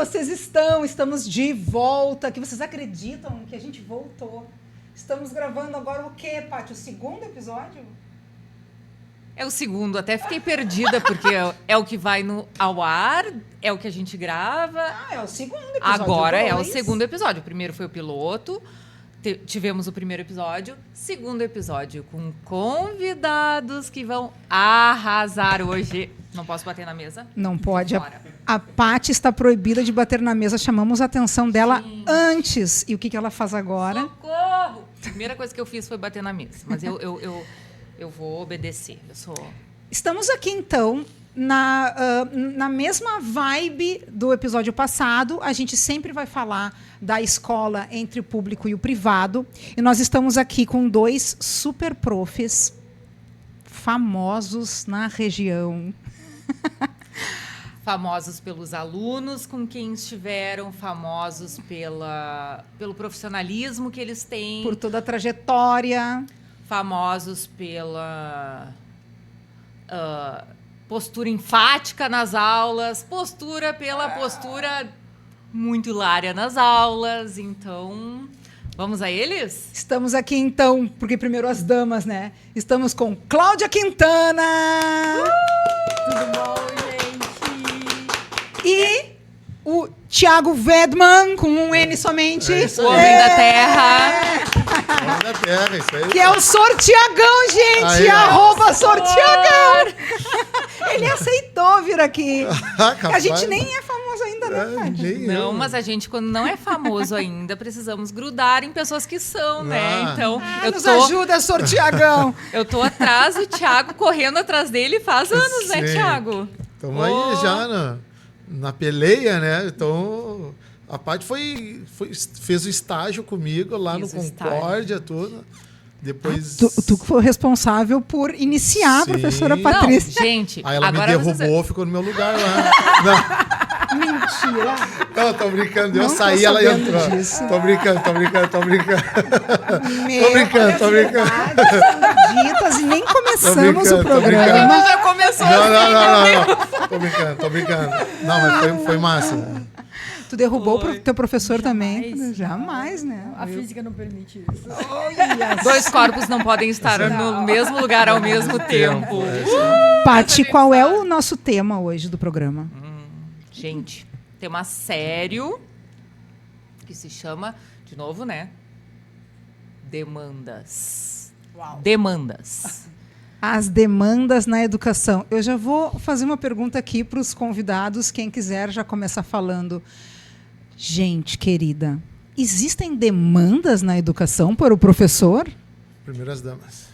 vocês estão? Estamos de volta. Que vocês acreditam que a gente voltou? Estamos gravando agora o quê, Paty? O segundo episódio? É o segundo. Até fiquei perdida, porque é o que vai ao ar, é o que a gente grava. É o segundo episódio. Agora é o segundo episódio. O primeiro foi o piloto. Tivemos o primeiro episódio. Segundo episódio com convidados que vão arrasar hoje. Não posso bater na mesa? Não pode. A Paty está proibida de bater na mesa. Chamamos a atenção dela antes. E o que ela faz agora? Socorro! A primeira coisa que eu fiz foi bater na mesa. Mas eu vou obedecer. Estamos aqui, então, na mesma vibe do episódio passado. A gente sempre vai falar da escola entre o público e o privado. E nós estamos aqui com 2 super profs famosos na região. Famosos pelos alunos com quem estiveram, famosos pelo profissionalismo que eles têm. Por toda a trajetória. Famosos pela postura enfática nas aulas, postura muito hilária nas aulas. Então, vamos a eles? Estamos aqui, então, porque primeiro as damas, né? Estamos com Cláudia Quintana! Tudo bom, gente? E o Thiago Vedman, com um N somente. O homem da terra. Homem da terra, isso aí. Que é o Sortiagão, gente! Aí, @Sortiagão! Ele aceitou vir aqui. Capaz. A gente nem é famoso ainda, né, Paty? Não, mas a gente, quando não é famoso ainda, precisamos grudar em pessoas que são, né? Então, Nos ajuda, Sortiagão! Eu tô atrás do Thiago, correndo atrás dele faz anos, né, Thiago? Estamos aí já na peleia, né? Então, a Paty fez o estágio comigo lá no Concórdia, tudo. Depois... Tu que foi responsável por iniciar a professora Patrícia. Não, gente, aí ela me derrubou, ficou no meu lugar lá. Mentira! Não, tô brincando. Eu Não saí, tô ela sabendo entrou. disso. Tô brincando. Tô Tô brincando. Ditas e nem começamos o Tô programa. brincando. já começou Não. Tô brincando. Não, mas foi massa. Tu derrubou o teu professor Jamais. também? Jamais, né? A física não permite isso. Dois corpos não podem estar no mesmo lugar ao mesmo tempo. Paty, qual é o nosso tema hoje do programa? Gente, tema sério que se chama, de novo, né? Demandas. Uau. Demandas. As demandas na educação. Eu já vou fazer uma pergunta aqui para os convidados. Quem quiser já começar falando. Gente, querida, existem demandas na educação para o professor? Primeiras damas.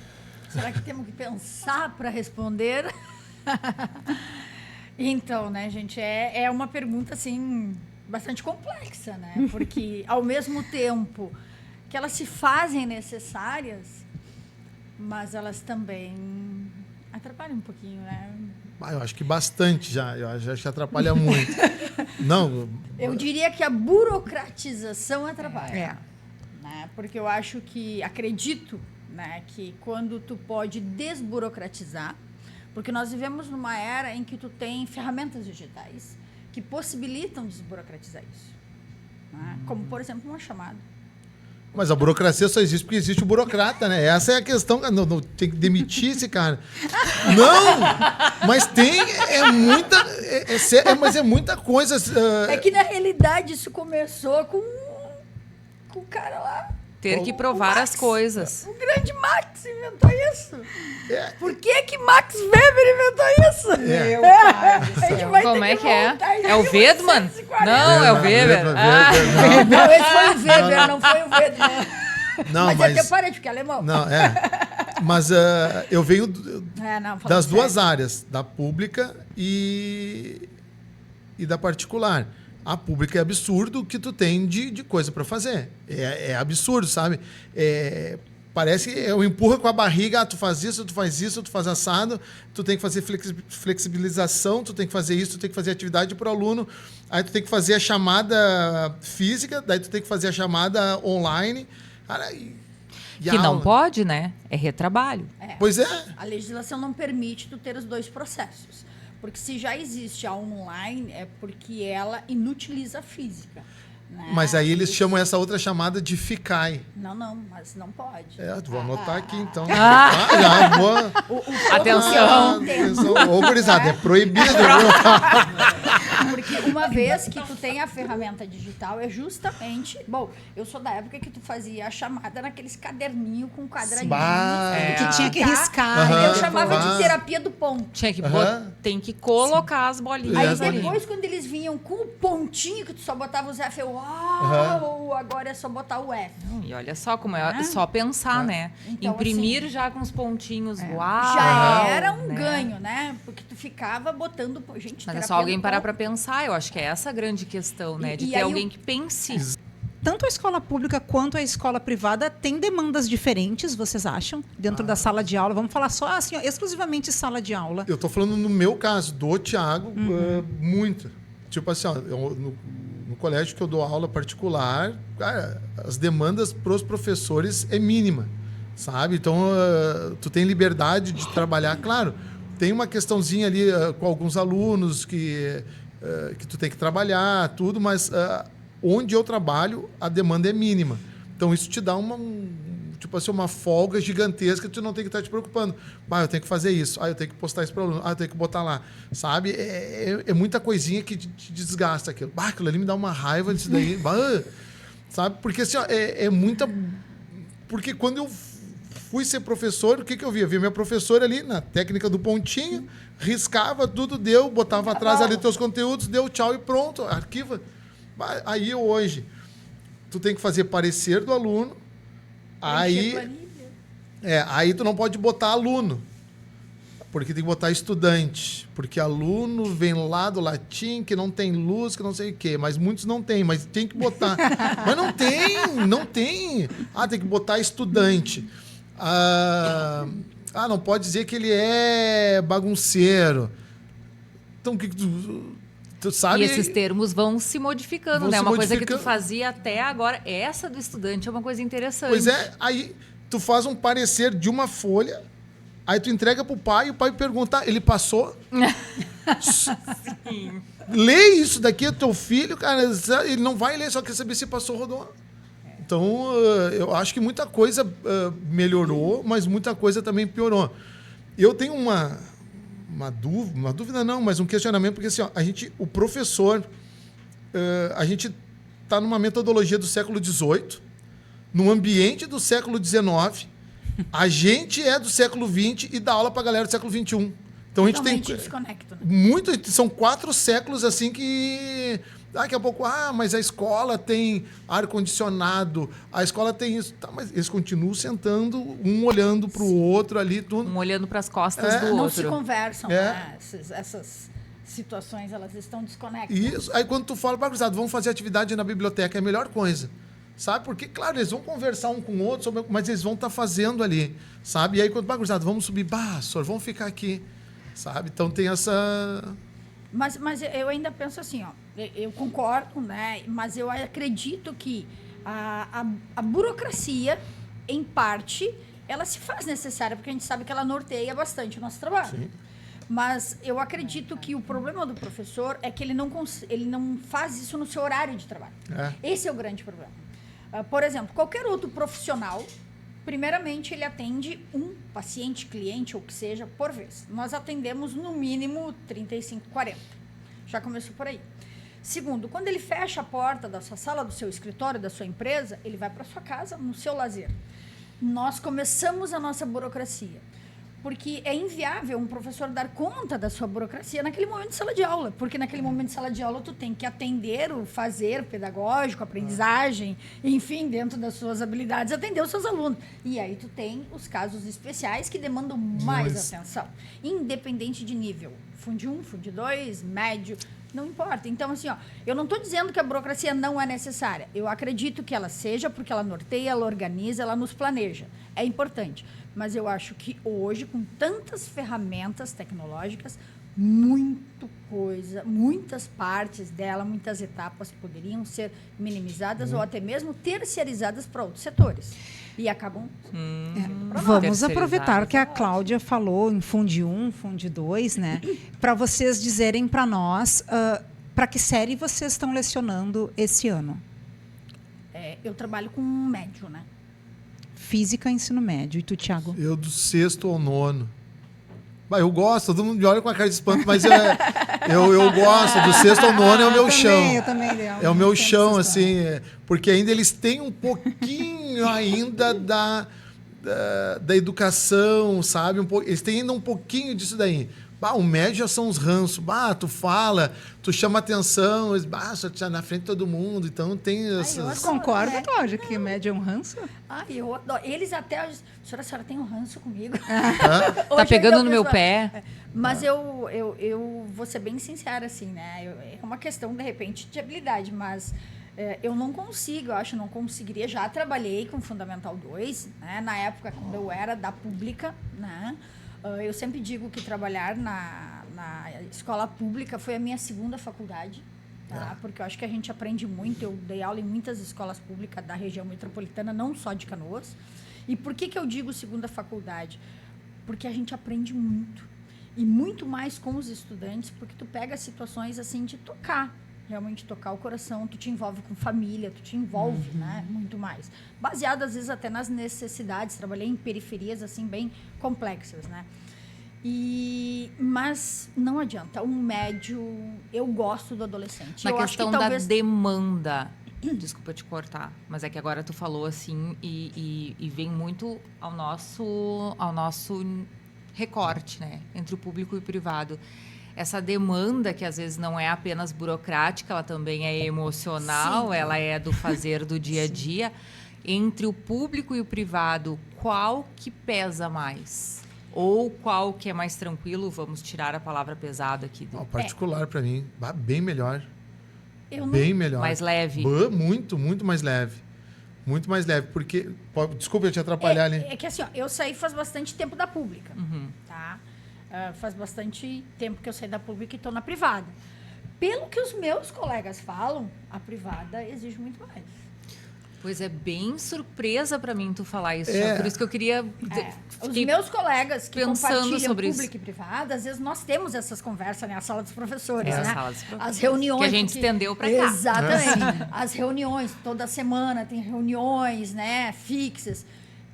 Será que temos que pensar para responder? Então, né, gente, é uma pergunta, assim, bastante complexa, né? Porque, ao mesmo tempo que elas se fazem necessárias, mas elas também atrapalham um pouquinho, né? Eu acho que bastante já. Eu acho que atrapalha muito. Não. Eu diria que a burocratização atrapalha. É. Né? Porque eu acredito, né, que quando tu pode desburocratizar, porque nós vivemos numa era em que tu tem ferramentas digitais que possibilitam desburocratizar isso. Né? Como, por exemplo, uma chamada. Mas a burocracia só existe porque existe o burocrata, né? Essa é a questão. Não, tem que demitir esse cara. Não! Mas tem. Mas é muita coisa. É que, na realidade, isso começou com o cara lá. Ter que provar as coisas. O grande Max inventou isso. Por que Max Weber inventou isso? Meu pai do A gente céu. vai Como ter é que é? voltar em É o Wedman? 1940. Não, é o Weber. Weber, Não, esse foi o Weber, não foi o Weber. Não, Mas mas é até parede, porque é alemão. Não, Mas eu venho Falando das duas sério. áreas, da pública e da particular. A pública é absurdo o que tu tem de coisa para fazer. É absurdo, sabe? Parece que eu empurro com a barriga, tu faz isso, tu faz assado, tu tem que fazer flexibilização, tu tem que fazer isso, tu tem que fazer atividade para o aluno, aí tu tem que fazer a chamada física, daí tu tem que fazer a chamada online. Cara, Que não pode, né? É retrabalho. Pois é. A legislação não permite tu ter os dois processos. Porque se já existe a online, é porque ela inutiliza a física. Né? Mas aí eles chamam essa outra chamada de FICAI. Não, mas não pode. Vou anotar aqui então. Já vou. Atenção. Atenção. Ô, gurizada, é proibido. Porque uma vez que tu tem a ferramenta digital, é justamente... Bom, eu sou da época que tu fazia a chamada naqueles caderninhos com quadradinhos. Que tinha que riscar. Eu chamava de terapia do ponto. Tinha que tem que colocar as bolinhas Aí ali. depois, quando eles vinham com o pontinho, que tu só botava os F, eu, uau, agora é só botar o F. E olha só como é só pensar, né? Então, Imprimir assim, já com os pontinhos. Uau! Já era um né? ganho, né? Porque tu ficava botando... Gente, Mas é terapia só alguém do parar ponto. pra pensar. Eu acho que é essa a grande questão, né? De E ter aí alguém que pense. Tanto a escola pública quanto a escola privada tem demandas diferentes, vocês acham? Dentro da sala de aula. Vamos falar só assim, ó, exclusivamente sala de aula. Eu tô falando no meu caso, do Thiago, muito. Tipo assim, ó, no colégio que eu dou aula particular, cara, as demandas pros professores é mínima, sabe? Então, tu tem liberdade de trabalhar. Claro, tem uma questãozinha ali com alguns alunos que tu tem que trabalhar, tudo, mas onde eu trabalho, a demanda é mínima. Então, isso te dá tipo assim, uma folga gigantesca que tu não tem que estar te preocupando. Eu tenho que fazer isso. Eu tenho que postar isso para o aluno. Eu tenho que botar lá. Sabe? É muita coisinha que te desgasta aquilo. Aquilo ali me dá uma raiva disso daí. Sabe? Porque assim, ó, é muita... Porque quando eu fui ser professor, o que eu via? Eu via minha professora ali na técnica do pontinho, riscava, tudo deu, botava atrás ali teus conteúdos, deu tchau e pronto, arquiva. Aí hoje, tu tem que fazer parecer do aluno, aí tu não pode botar aluno, porque tem que botar estudante, porque aluno vem lá do latim, que não tem luz, que não sei o quê, mas muitos não tem, mas tem que botar. Mas não tem. Tem que botar estudante. Não pode dizer que ele é bagunceiro. Então, o que tu sabe... E esses termos vão se modificando, Vão né? se Uma coisa que modificando. tu fazia até agora. Essa do estudante é uma coisa interessante. Pois é, aí tu faz um parecer de uma folha, aí tu entrega pro pai e o pai pergunta, ele passou? Sim. Lê isso daqui, é teu filho, cara, ele não vai ler, só quer saber se passou ou rodou. Então, eu acho que muita coisa melhorou, mas muita coisa também piorou. Eu tenho uma dúvida não, mas um questionamento, porque assim, ó, o professor, a gente está numa metodologia do século XVIII, num ambiente do século XIX, a gente é do século XX e dá aula para a galera do século XXI. Então a gente tem desconecto, né? são 4 séculos assim que daqui a pouco, mas a escola tem ar-condicionado, a escola tem isso. Tá, mas eles continuam sentando, um olhando para o outro ali. Tudo. Um olhando para as costas do Não outro. se conversam, né? Essas situações, elas estão desconectadas. Isso. Aí quando tu fala, cruzado, vamos fazer atividade na biblioteca, é a melhor coisa. Sabe? Porque, claro, eles vão conversar um com o outro, mas eles vão estar fazendo ali. Sabe? E aí quando cruzado, vamos subir, senhor, vamos ficar aqui. Sabe? Então tem essa... Mas eu ainda penso assim, ó, eu concordo, né? Mas eu acredito que a burocracia, em parte, ela se faz necessária, porque a gente sabe que ela norteia bastante o nosso trabalho. Sim. Mas eu acredito que o problema do professor é que ele não faz isso no seu horário de trabalho. Esse é o grande problema. Por exemplo, qualquer outro profissional, primeiramente, ele atende um paciente, cliente, ou que seja, por vez. Nós atendemos, no mínimo, 35, 40. Já começou por aí. Segundo, quando ele fecha a porta da sua sala, do seu escritório, da sua empresa, ele vai para sua casa, no seu lazer. Nós começamos a nossa burocracia. Porque é inviável um professor dar conta da sua burocracia naquele momento de sala de aula. Porque naquele momento de sala de aula, tu tem que atender o fazer pedagógico, aprendizagem, enfim, dentro das suas habilidades, atender os seus alunos. E aí tu tem os casos especiais que demandam mais atenção. Independente de nível. Fundo 1, Fundo 2, médio, não importa. Então, assim, ó, eu não estou dizendo que a burocracia não é necessária. Eu acredito que ela seja, porque ela norteia, ela organiza, ela nos planeja. É importante. Mas eu acho que hoje, com tantas ferramentas tecnológicas, muitas partes dela, muitas etapas poderiam ser minimizadas ou até mesmo terceirizadas para outros setores. E acabam... Vamos aproveitar que a Cláudia falou em Funde 1, Funde 2, né? Para vocês dizerem para nós para que série vocês estão lecionando esse ano. Eu trabalho com médio, né? Física, ensino médio. E tu, Thiago? Eu do 6º ao 9º. Eu gosto, todo mundo me olha com a cara de espanto, mas eu gosto. Do 6º ao 9º é o meu chão. Eu também, Léo. É o meu chão, assim, porque ainda eles têm um pouquinho ainda da educação, sabe? Eles têm ainda um pouquinho disso daí. O médio já são os ranços. Tu fala, tu chama atenção, só tá na frente de todo mundo. Então tem essas... Concorda, Cláudia, que o médio é um ranço? Eu adoro. Eles até... A senhora tem um ranço comigo. Tá pegando no meu pé. Mas eu vou ser bem sincera, assim, né? É uma questão, de repente, de habilidade, mas... eu não consigo, eu acho, não conseguiria. Já trabalhei com Fundamental 2, né? Na época, quando eu era da pública, né? Eu sempre digo que trabalhar na escola pública foi a minha segunda faculdade, tá? Porque eu acho que a gente aprende muito. Eu dei aula em muitas escolas públicas da região metropolitana, não só de Canoas. E por que eu digo segunda faculdade? Porque a gente aprende muito. E muito mais com os estudantes, porque tu pega situações assim de tocar. Realmente tocar o coração, tu te envolve com família, tu te envolve, né, muito mais. Baseado, às vezes, até nas necessidades. Trabalhei em periferias, assim, bem complexas, né? Mas não adianta. Um médio, eu gosto do adolescente. Na eu questão acho que talvez... da demanda, desculpa te cortar, mas é que agora tu falou assim e vem muito ao nosso recorte, né, entre o público e o privado. Essa demanda, que às vezes não é apenas burocrática, ela também é emocional, ela é do fazer do dia a dia. Entre o público e o privado, qual que pesa mais? Ou qual que é mais tranquilo? Vamos tirar a palavra pesada aqui. O particular, para mim, bem melhor. Bem melhor. Mais leve? Muito, muito mais leve. Muito mais leve, porque... Desculpa eu te atrapalhar ali. É que assim, eu saí faz bastante tempo da pública, tá? Faz bastante tempo que eu saí da pública e estou na privada. Pelo que os meus colegas falam, a privada exige muito mais. Pois é, bem surpresa para mim tu falar isso. Por isso que eu queria... Os meus colegas que compartilham sobre público e privado, às vezes nós temos essas conversas, né? A sala dos professores, né? A sala dos professores. As reuniões. Que a gente estendeu para cá. Exatamente. As reuniões, toda semana tem reuniões, né? Fixas.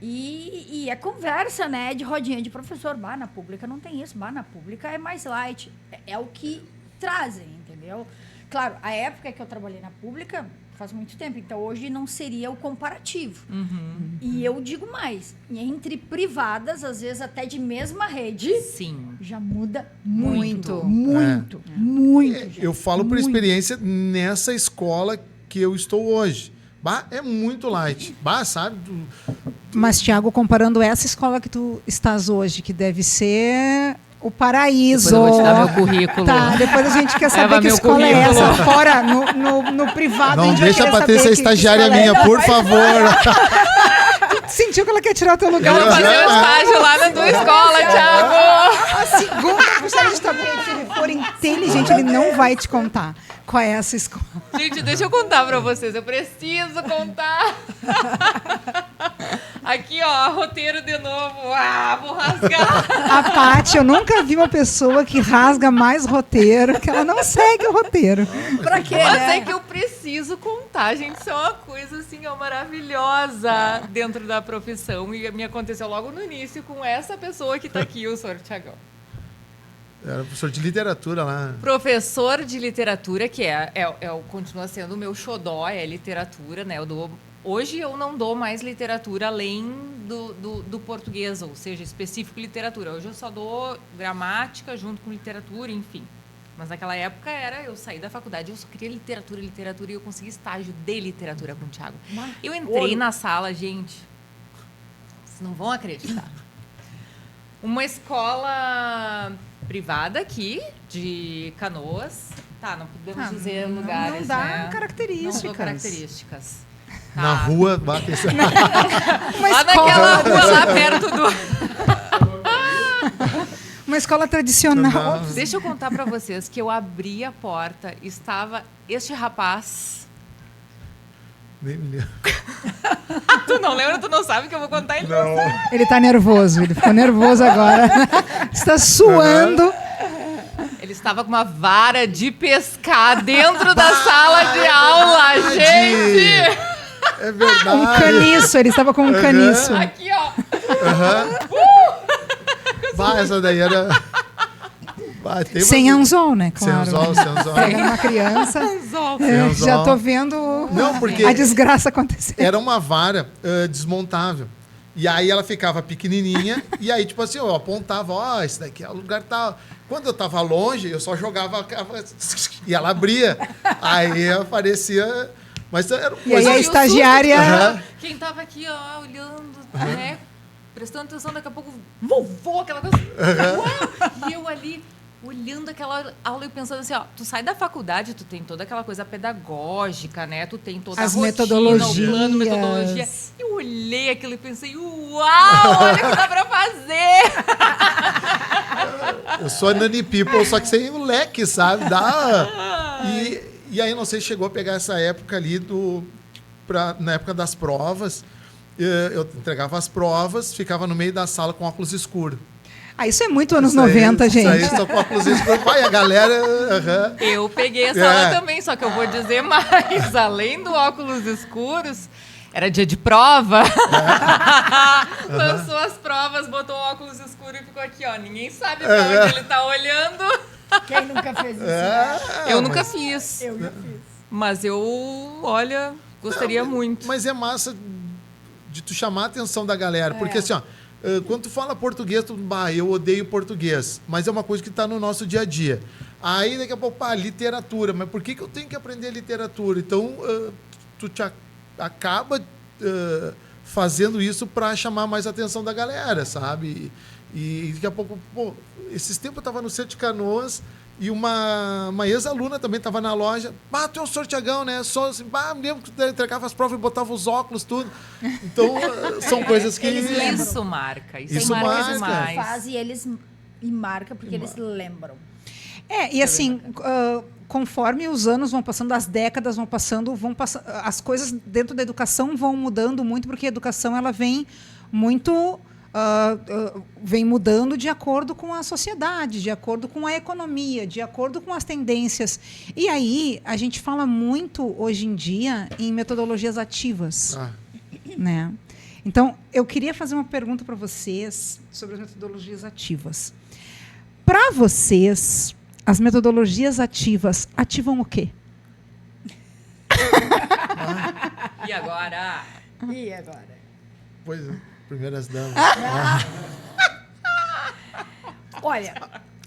E é conversa, né? De rodinha de professor. Na pública não tem isso. Na pública é mais light. É o que trazem, entendeu? Claro, a época que eu trabalhei na pública faz muito tempo. Então, hoje não seria o comparativo. E eu digo mais. Entre privadas, às vezes até de mesma rede... Sim. Já muda muito. Eu falo por experiência nessa escola que eu estou hoje. É muito light. Sabe? Mas, Thiago, comparando essa escola que tu estás hoje, que deve ser o paraíso. Depois eu vou te dar meu currículo. Tá, depois a gente quer saber que escola currículo. é essa. Fora, no privado. Não deixa a Patrícia estagiária minha, por favor. Sentiu que ela quer tirar o teu lugar. Eu vou fazer um estágio lá na tua escola, Thiago. A segunda professora de tabuleiro, se ele for inteligente, ele não vai te contar qual é essa escola. Gente, deixa eu contar pra vocês. Eu preciso contar. Aqui, ó, roteiro de novo. Vou rasgar. A Paty, eu nunca vi uma pessoa que rasga mais roteiro, que ela não segue o roteiro. Pra quê, Mas né? é que eu preciso contar, gente. Isso é uma coisa, assim, maravilhosa dentro da profissão. E me aconteceu logo no início com essa pessoa que tá aqui, o senhor Thiagão. Era professor de literatura lá. Professor de literatura, que continua sendo o meu xodó, é literatura, né? Hoje eu não dou mais literatura além do português, ou seja, específico literatura. Hoje eu só dou gramática junto com literatura, enfim. Mas naquela época eu saí da faculdade, eu só queria literatura, e eu consegui estágio de literatura com o Thiago. Eu entrei na sala, gente, vocês não vão acreditar. Uma escola privada aqui, de Canoas. Tá, não podemos dizer lugares, não dá né? características. Não dou características. Tá. Na rua, bate lá naquela rua, lá perto do... Uma Uma escola tradicional. Não. Deixa eu contar pra vocês que eu abri a porta, estava este rapaz. Nem me lembro. Tu não lembra, tu não sabe que eu vou contar ele. Não. Ele tá nervoso, ele ficou nervoso agora. Está suando. Ele estava com uma vara de pescar dentro da sala de aula, gente! É verdade. Um caniço, ele estava com um caniço. Aqui, ó. Bah, essa daí era... Bah, tem uma- Sem anzol, né? Sem Claro. anzol, sem anzol. Pegando uma criança. Anzol. É, anzol. já tô vendo Não, porque a desgraça acontecer. era uma vara desmontável. E aí ela ficava pequenininha e aí, tipo assim, eu apontava, ó, esse daqui é o lugar tal. Quando eu tava longe, eu só jogava e ela abria. Aí aparecia... Mas era E aí coisa... a estagiária... Aham. Quem tava aqui, ó, olhando, né? Prestando atenção, daqui a pouco, vovô, aquela coisa. Uau! E eu ali, olhando aquela aula e pensando assim, ó, tu sai da faculdade, tu tem toda aquela coisa pedagógica, né? Tu tem toda As a rotina, metodologias. o plano, metodologia. Eu olhei aquilo e pensei, uau, olha o que dá pra fazer! Eu sou a Nani People, só que sem o leque, sabe? E aí, não sei se chegou a pegar essa época ali na época das provas. Eu entregava as provas, ficava no meio da sala com óculos escuros. Ah, isso é muito anos Isso aí- 90, Isso aí, gente. só com óculos escuros. Pai, a galera... aham. Eu peguei essa É. aula também, só que eu vou dizer mais. Além do óculos escuros, era dia de prova. Lançou as provas, botou o óculos escuro e ficou aqui, ó. Ninguém sabe pra onde ele tá olhando. Quem nunca fez isso? Né? Eu nunca fiz. Eu já fiz. Mas eu, olha, gostaria muito. Mas é massa de tu chamar a atenção da galera. Porque assim, ó, quando tu fala português, eu odeio português. Mas é uma coisa que está no nosso dia a dia. Aí daqui a pouco, literatura. Mas por que eu tenho que aprender literatura? Então, tu te acaba fazendo isso para chamar mais a atenção da galera, sabe? E daqui a pouco, esses tempos eu estava no Centro de Canoas e uma ex-aluna também estava na loja. Tu é um sorteagão, né? Só assim, me lembro que tu entregava as provas e botava os óculos, tudo. Então, são coisas que... Eles lembram. Isso marca. Isso, Isso marca marca. demais. Faz e eles marca porque eles lembram. E assim, conforme os anos vão passando, as décadas vão passando, as coisas dentro da educação vão mudando muito, porque a educação ela vem muito... vem mudando de acordo com a sociedade, de acordo com a economia, de acordo com as tendências. E aí, a gente fala muito, hoje em dia, em metodologias ativas. Né? Então, eu queria fazer uma pergunta para vocês sobre as metodologias ativas. Para vocês, as metodologias ativas ativam o quê? E agora? E agora? Pois é, primeiras damas. Olha,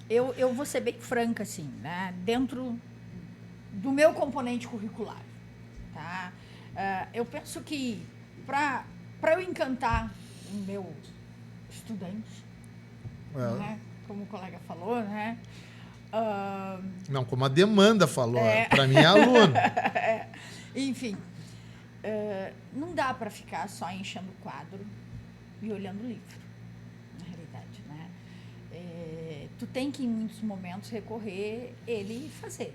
eu vou ser bem franca, assim, né? Dentro do meu componente curricular, tá? Eu penso que para eu encantar o meu estudante, né? Como o colega falou, né? Não, como a demanda falou. Para mim é aluno. Enfim, não dá para ficar só enchendo o quadro e olhando o livro, na realidade, né? Tu tem que, em muitos momentos, recorrer ele e fazer.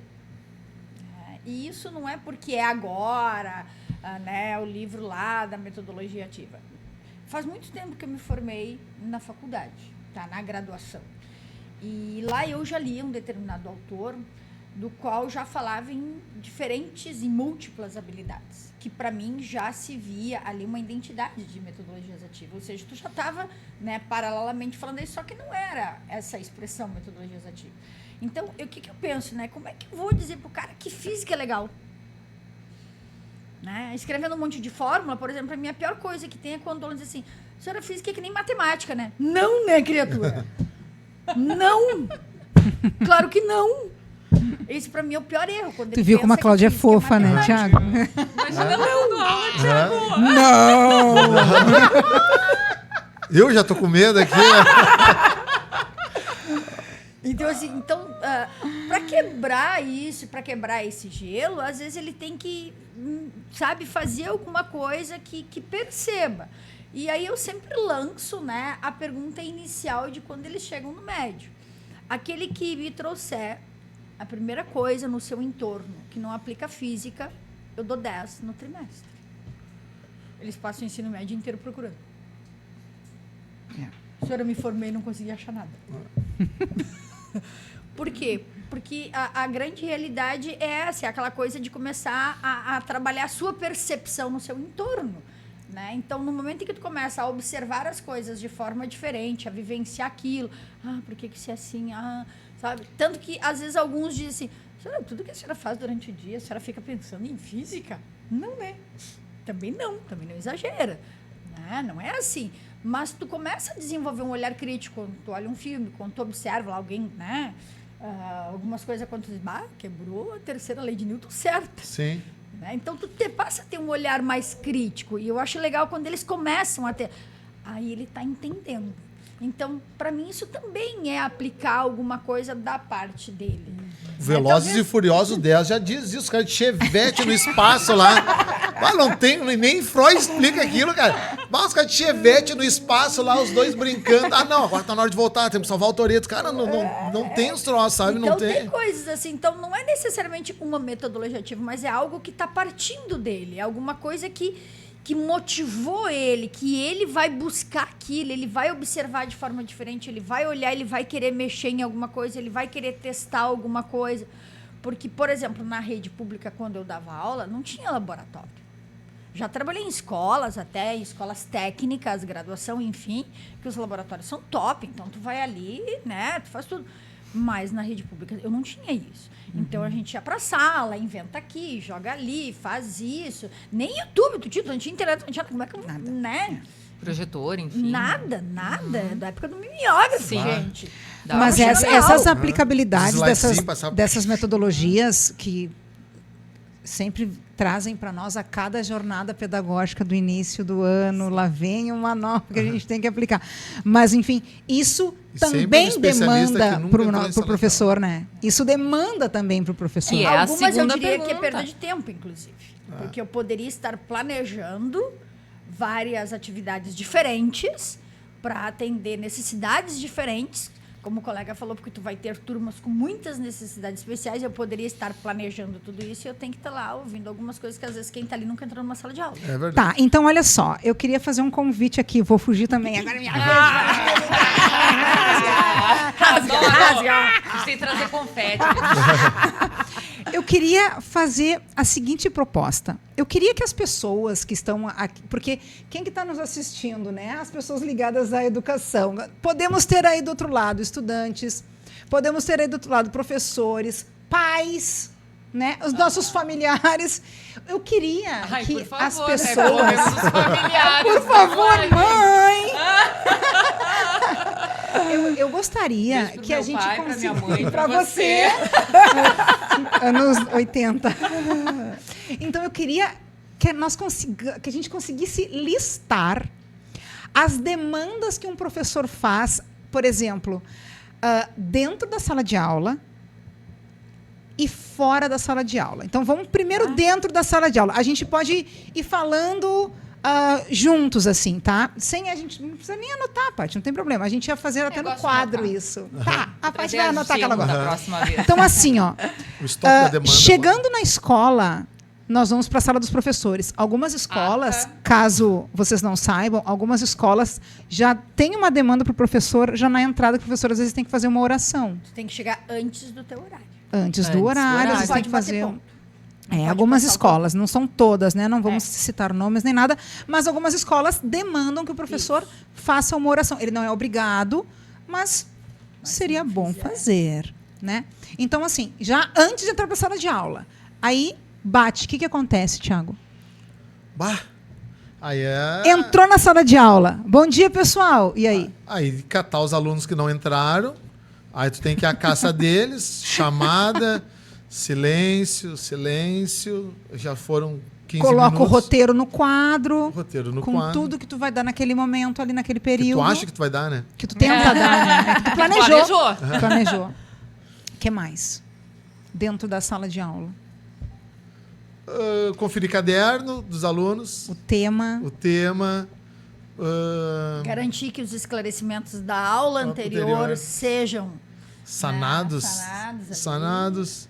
Né? E isso não é porque é agora, né, o livro lá da metodologia ativa. Faz muito tempo que eu me formei na faculdade, tá? Na graduação. E lá eu já li um determinado autor do qual já falava em diferentes e múltiplas habilidades, que para mim já se via ali uma identidade de metodologias ativas, ou seja, tu já estava, né, paralelamente falando isso, só que não era essa expressão metodologias ativas. Então, o que eu penso, né? Como é que eu vou dizer pro cara que física é legal? Né? Escrevendo um monte de fórmula, por exemplo, a minha pior coisa que tem é quando o aluno diz assim, senhora, física é que nem matemática, né? Não, né, criatura? Não! Claro que não! Esse pra mim é o pior erro. Quando Tu viu como a Cláudia é fofa, né, Tiago? Imagina dando aula, Thiago. Não! Eu já tô com medo aqui. Então, assim, para quebrar isso, para quebrar esse gelo, às vezes ele tem que, sabe, fazer alguma coisa que perceba. E aí eu sempre lanço, né, a pergunta inicial de quando eles chegam no médio. Aquele que me trouxer a primeira coisa no seu entorno, que não aplica física, eu dou 10 no trimestre. Eles passam o ensino médio inteiro procurando. A senhora, me formei e não consegui achar nada. Por quê? Porque a grande realidade é essa, é aquela coisa de começar a trabalhar a sua percepção no seu entorno. Né? Então, no momento em que tu começa a observar as coisas de forma diferente, a vivenciar aquilo, por que isso é assim? Sabe? Tanto que, às vezes, alguns dizem assim, tudo que a senhora faz durante o dia, a senhora fica pensando em física? Não é. Também não exagera. Né? Não é assim. Mas tu começa a desenvolver um olhar crítico quando tu olha um filme, quando tu observa lá alguém, né? Algumas coisas quando tu diz, quebrou a terceira lei de Newton certa. Sim. Né? Então, tu passa a ter um olhar mais crítico. E eu acho legal quando eles começam a ter... Aí ele está entendendo. Então, para mim, isso também é aplicar alguma coisa da parte dele. Velozes e Furiosos 10 já diz isso, cara, de Chevette no espaço lá. Não tem, nem Freud explica aquilo, cara. Os caras de Chevette no espaço lá, os dois brincando. Agora tá na hora de voltar, temos que salvar o Toretto. Cara, não tem os troços, sabe? Então, não tem coisas assim. Então, não é necessariamente uma metodologia ativa, mas é algo que tá partindo dele. É alguma coisa que motivou ele, que ele vai buscar aquilo, ele vai observar de forma diferente, ele vai olhar, ele vai querer mexer em alguma coisa, ele vai querer testar alguma coisa. Porque, por exemplo, na rede pública, quando eu dava aula, não tinha laboratório. Já trabalhei em escolas, até em escolas técnicas, graduação, enfim, que os laboratórios são top, então tu vai ali, né, tu faz tudo. Mas na rede pública eu não tinha isso. Então a gente ia pra sala, inventa aqui, joga ali, faz isso. Nem YouTube, não tinha internet, não tinha como é que... Nada. Né? Projetor, enfim. Nada. Da época do mimeógrafo, Sim. gente. Mas essas aplicabilidades dessas metodologias que sempre trazem para nós a cada jornada pedagógica do início do ano, lá vem uma nova que a gente tem que aplicar. Mas, enfim, isso também demanda para o professor, né? Isso demanda também para o professor. E algumas eu diria pergunta. que é perda de tempo, inclusive. Porque eu poderia estar planejando várias atividades diferentes para atender necessidades diferentes. Como o colega falou, porque tu vai ter turmas com muitas necessidades especiais, eu poderia estar planejando tudo isso e eu tenho que estar lá ouvindo algumas coisas que às vezes quem está ali nunca entrou numa sala de aula. É verdade. Tá, então olha só, eu queria fazer um convite aqui, vou fugir também. Agora minha vez. Rasga. A gente tem que trazer confete. Eu queria fazer a seguinte proposta. Eu queria que as pessoas que estão aqui... Porque quem que está nos assistindo, né? As pessoas ligadas à educação. Podemos ter aí do outro lado estudantes, podemos ter aí do outro lado professores, pais, né? Os nossos familiares. Eu queria que por favor, as pessoas... os familiares. Por favor, mãe! Eu gostaria que a gente conseguisse... Para você! Anos 80. Então, eu queria que a gente conseguisse listar as demandas que um professor faz, por exemplo, dentro da sala de aula e fora da sala de aula. Então, vamos primeiro dentro da sala de aula. A gente pode ir falando... juntos, assim, tá? Sem a gente... Não precisa nem anotar, Paty, não tem problema. A gente ia fazer até no quadro isso. Tá, a Paty vai anotar aquela agora. Então, assim, ó. O estoque da demanda. Chegando na escola, nós vamos para a sala dos professores. Algumas escolas, caso vocês não saibam, algumas escolas já têm uma demanda para o professor, já na entrada, que o professor às vezes tem que fazer uma oração. Tu tem que chegar antes do teu horário. Antes do horário, você tem que fazer... algumas escolas, não são todas, né? Não vamos citar nomes nem nada, mas algumas escolas demandam que o professor faça uma oração. Ele não é obrigado, mas seria bom fazer, né? Então, assim, já antes de entrar para a sala de aula, aí bate. O que acontece, Thiago? Entrou na sala de aula. Bom dia, pessoal. E aí? Aí catar os alunos que não entraram, aí tu tem que ir à caça deles, chamada... Silêncio. Já foram 15 Coloca minutos. o roteiro no quadro. Com tudo que tu vai dar naquele momento, ali naquele período. Que tu acha que tu vai dar, né? Que tu tenta dar, né? Que tu planejou. Planejou. O que mais? Dentro da sala de aula. Conferir caderno dos alunos. O tema. Garantir que os esclarecimentos da aula anterior sejam sanados. ali. Sanados.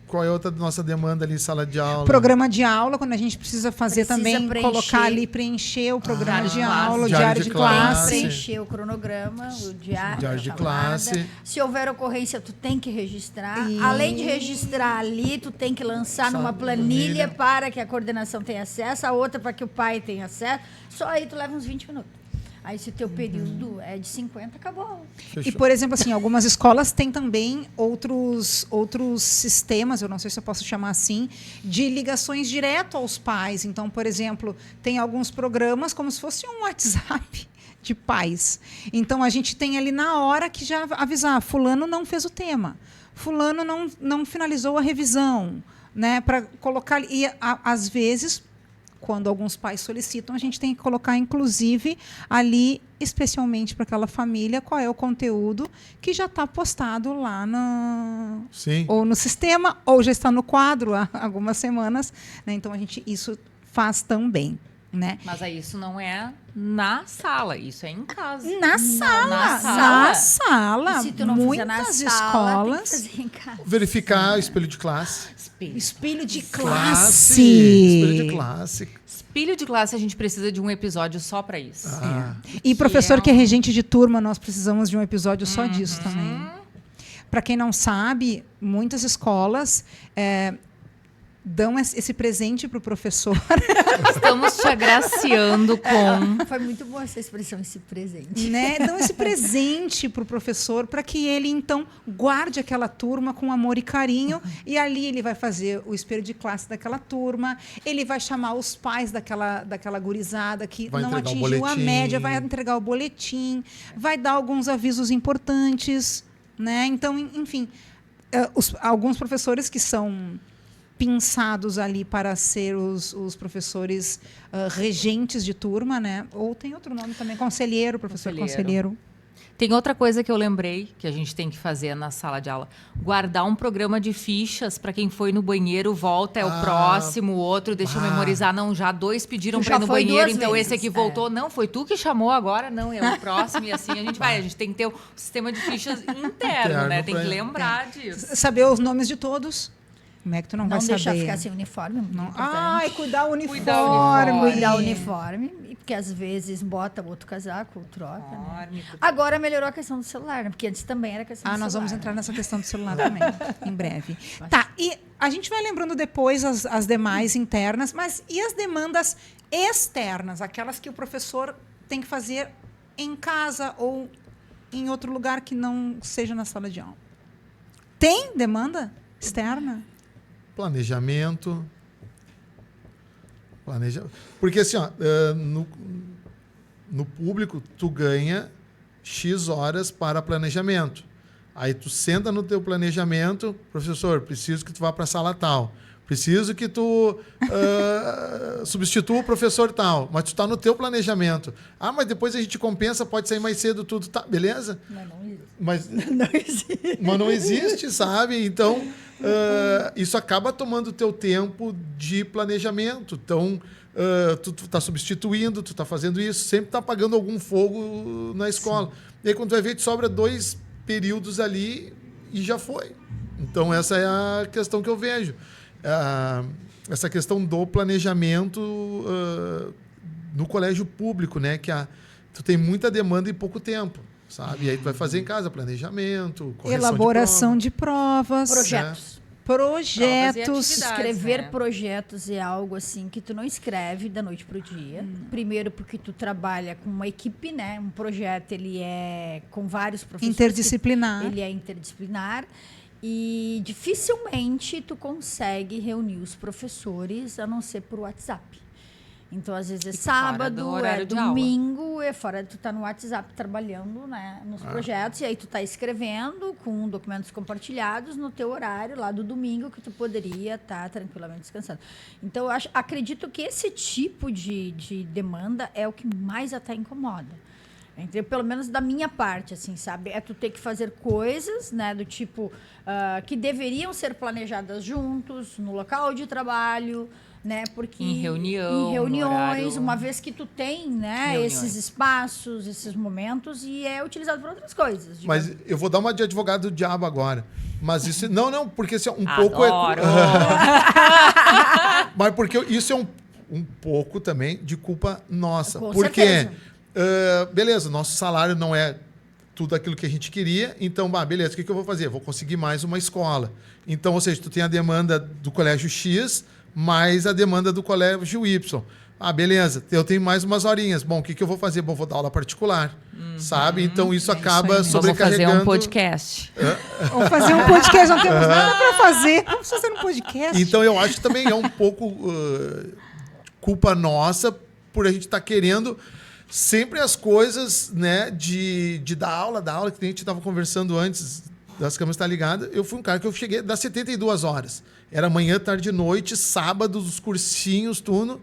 Qual é outra nossa demanda ali em sala de aula? Programa de aula, quando a gente precisa fazer Precisa também, preencher. colocar ali, preencher o programa Diário de de classe. aula, o Diário diário de de classe. classe. Preencher o cronograma, o diário de a chamada. classe. Se houver ocorrência, tu tem que registrar. Isso. Além de registrar ali, tu tem que lançar numa planilha para que a coordenação tenha acesso, a outra para que o pai tenha acesso. Só aí tu leva uns 20 minutos. Aí se o teu período é de 50, acabou. E, Fechou. por exemplo, assim, algumas escolas têm também outros sistemas, eu não sei se eu posso chamar assim, de ligações direto aos pais. Então, por exemplo, tem alguns programas como se fosse um WhatsApp de pais. Então, a gente tem ali na hora que já avisar, fulano não fez o tema, fulano não finalizou a revisão, né? Para colocar... E, às vezes... Quando alguns pais solicitam, a gente tem que colocar, inclusive, ali, especialmente para aquela família, qual é o conteúdo que já está postado lá Sim. ou no sistema, ou já está no quadro há algumas semanas. Né? Então, isso faz também. Né? Mas aí isso não é na sala, isso é em casa. Na sala. na sala. Na sala. E se tu não Muitas fizer na sala, escolas. tem que fazer em casa. Verificar espelho de classe. Espelho de Classe. classe. Espelho de classe. Espelho de classe, a gente precisa de um episódio só para isso. E professor é que é regente de turma, nós precisamos de um episódio só disso também. Para quem não sabe, muitas escolas dão esse presente para o professor. Estamos te agraciando com... Foi muito boa essa expressão, esse presente. Né? Dão esse presente para o professor para que ele, então, guarde aquela turma com amor e carinho. E ali ele vai fazer o espelho de classe daquela turma, ele vai chamar os pais daquela gurizada que Vai não entregar o atingiu a boletim. média, vai entregar o boletim, vai dar alguns avisos importantes. Né? Então, enfim, alguns professores que são pinçados ali para ser os professores regentes de turma, né? Ou tem outro nome também, conselheiro, professor conselheiro. Tem outra coisa que eu lembrei que a gente tem que fazer na sala de aula. Guardar um programa de fichas para quem foi no banheiro, volta, é o próximo, o outro, deixa eu memorizar. Não, já 2 pediram para ir no foi banheiro, 2 então vezes, esse aqui voltou. Não, foi tu que chamou agora, não, é o próximo. E assim a gente vai. A gente tem que ter um sistema de fichas interno, né? Tem que lembrar disso. Saber os nomes de todos. Como é que tu não vai Não deixar saber? ficar sem uniforme. Muito importante. Ai, cuidar o uniforme. Cuidar o uniforme, porque às vezes bota outro casaco, troca. Né? Agora melhorou a questão do celular, né? Porque antes também era questão do celular. Nós vamos entrar nessa questão do celular também, em breve. Tá, e a gente vai lembrando depois as demais internas, mas e as demandas externas, aquelas que o professor tem que fazer em casa ou em outro lugar que não seja na sala de aula? Tem demanda externa? Planejamento. Porque assim, ó, no público, tu ganha X horas para planejamento. Aí tu senta no teu planejamento, professor, preciso que tu vá para a sala tal. Preciso que tu substitua o professor tal. Mas tu está no teu planejamento. Ah, mas depois a gente compensa, pode sair mais cedo, tudo. Tá, beleza? Mas não existe. Não existe. Mas não existe, sabe? Então, isso acaba tomando o teu tempo de planejamento. Então, tu está substituindo, tu está fazendo isso, sempre está apagando algum fogo na escola. Sim. E aí, quando tu vai ver, te sobra 2 períodos ali e já foi. Então, essa é a questão que eu vejo. Essa questão do planejamento no colégio público, né? Que tu tem muita demanda em pouco tempo. Sabe? E aí tu vai fazer em casa planejamento, correção elaboração de provas, projetos. Projetos. Escrever projetos é algo assim que tu não escreve da noite pro dia. Primeiro porque tu trabalha com uma equipe, né? Um projeto, ele é com vários professores. Interdisciplinar. Ele é interdisciplinar. E dificilmente tu consegue reunir os professores a não ser por WhatsApp. Então, às vezes é sábado, é domingo, é fora, tu tá no WhatsApp trabalhando, né, nos projetos, e aí tu tá escrevendo com documentos compartilhados no teu horário lá do domingo que tu poderia estar tranquilamente descansando. Então, eu acredito que esse tipo de demanda é o que mais até incomoda. Então, pelo menos da minha parte, assim, sabe? É tu ter que fazer coisas, né, do tipo que deveriam ser planejadas juntos, no local de trabalho, né? Porque Em reunião, em no reuniões, horário- uma vez que tu tem, né, Reuniões. esses espaços, esses momentos, e é utilizado para outras coisas. Mas eu vou dar uma de advogado do diabo agora. Mas isso... Não, porque isso é um pouco... Adoro! Mas porque isso é um pouco também de culpa nossa. Com porque, certeza. beleza, nosso salário não é tudo aquilo que a gente queria, então, beleza, o que eu vou fazer? Vou conseguir mais uma escola. Então, ou seja, tu tem a demanda do colégio X, mais a demanda do colégio Y. Beleza, eu tenho mais umas horinhas. Bom, o que eu vou fazer? Bom, vou dar aula particular, sabe? Então, isso acaba aí mesmo. Vamos sobrecarregando... fazer um podcast. Vamos fazer um podcast, não temos nada para fazer. Vamos fazer um podcast. Então, eu acho que também é um pouco culpa nossa por a gente estar querendo sempre as coisas, né, de dar aula, que a gente estava conversando antes das câmeras estar ligadas. Eu fui um cara que eu cheguei das 72 horas. Era manhã, tarde e noite, sábado, os cursinhos, tudo.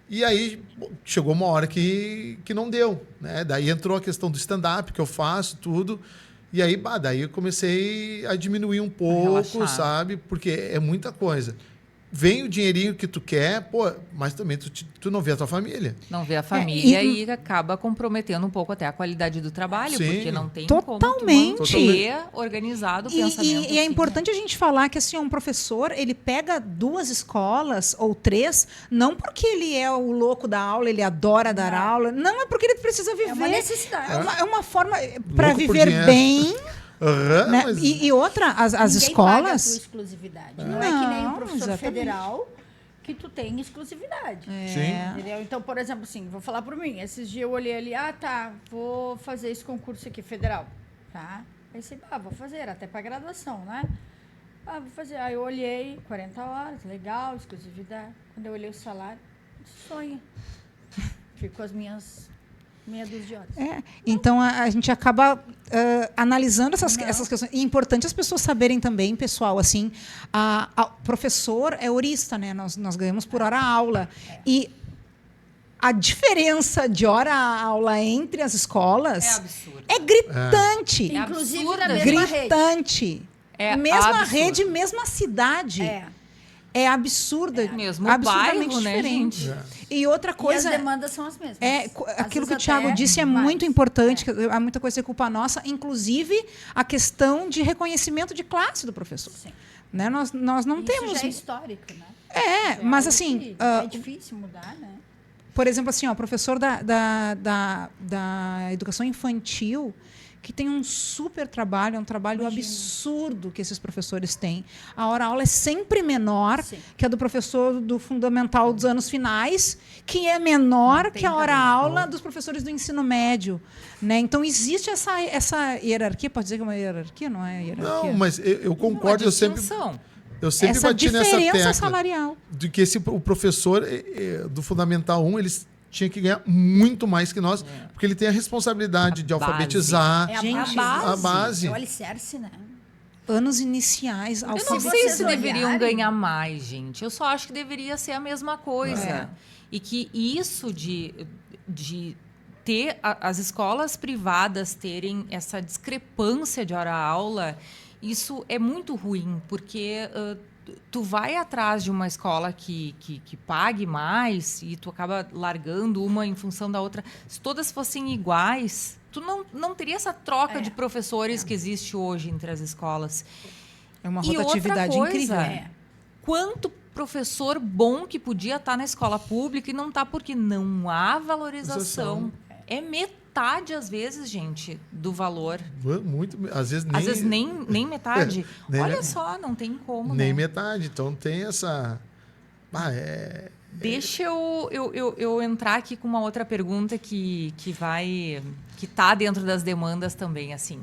E aí chegou uma hora que não deu, né? Daí entrou a questão do stand-up que eu faço, tudo. E aí, daí eu comecei a diminuir um pouco, relaxar. sabe? Porque é muita coisa. Vem o dinheirinho que tu quer, mas também tu não vê a tua família. Não vê a família e- e acaba comprometendo um pouco até a qualidade do trabalho, Sim. porque não tem Totalmente. como tu manter organizado o pensamento. E é assim. importante a gente falar que assim, um professor, ele pega 2 escolas ou 3, não porque ele é o louco da aula, ele adora dar aula, não é porque ele precisa viver. É uma necessidade. É uma forma para Louco por viver dinheiro. bem. Aham, Né? mas- E outra, as Ninguém paga a tua escolas. exclusividade. Não é que nem um Não, professor exatamente. federal que tu tem exclusividade. Sim. Entendeu? Então, por exemplo, assim, vou falar por mim. Esses dias eu olhei ali, vou fazer esse concurso aqui, federal. Tá? Pensei, vou fazer, até para graduação, né? Vou fazer. Aí eu olhei, 40 horas, legal, exclusividade. Quando eu olhei o salário, sonho. Fico com as minhas meia dúzia de horas. Então a gente acaba analisando essas Não. questões. E é importante as pessoas saberem também, pessoal, assim, o professor é horista, né? Nós ganhamos por hora aula. E a diferença de hora-aula entre as escolas É absurdo. é gritante. É Inclusive absurda, na mesma rede. Gritante. É mesma absurdo. rede, mesma cidade. É absurda. Mesmo absurdamente bairro, né, diferente. gente? E outra E coisa. as demandas são as mesmas. Às Aquilo que o vezes Thiago até disse é mais. muito importante, que há muita coisa que é culpa nossa, inclusive a questão de reconhecimento de classe do professor. Sim. Né? Nós não Isso temos. já é histórico, né? É, Já mas algo assim, que é difícil mudar, né? por exemplo, assim, professor da educação infantil, que tem um super trabalho, é um trabalho Imagino. absurdo que esses professores têm. A hora-aula é sempre menor Sim. que a do professor do fundamental dos anos finais, que é menor Não tem que a hora-aula dos professores do ensino médio. Né? Então, existe essa hierarquia, pode dizer que é uma hierarquia, não é hierarquia? Não, mas eu concordo, Uma eu sempre distinção. essa bati nessa diferença tecla salarial. de que o professor do Fundamental 1, eles tinha que ganhar muito mais que nós, porque ele tem a responsabilidade de base. alfabetizar. É Gente, a base. É o alicerce, né? Anos iniciais, Eu não sei vocês se deveriam olharem- ganhar mais, gente. Eu só acho que deveria ser a mesma coisa. E que isso de ter as escolas privadas terem essa discrepância de hora-aula, isso é muito ruim, porque tu vai atrás de uma escola que pague mais e tu acaba largando uma em função da outra. Se todas fossem iguais, tu não teria essa troca de professores que existe hoje entre as escolas. É uma E rotatividade outra coisa, incrível. Quanto professor bom que podia estar na escola pública e não está porque não há valorização. É metade, às vezes, gente, do valor. Muito, às vezes nem, Às vezes nem metade. Nem Olha metade. só, não tem como, nem né? metade. Então tem essa... Deixa eu entrar aqui com uma outra pergunta que está dentro das demandas também, assim.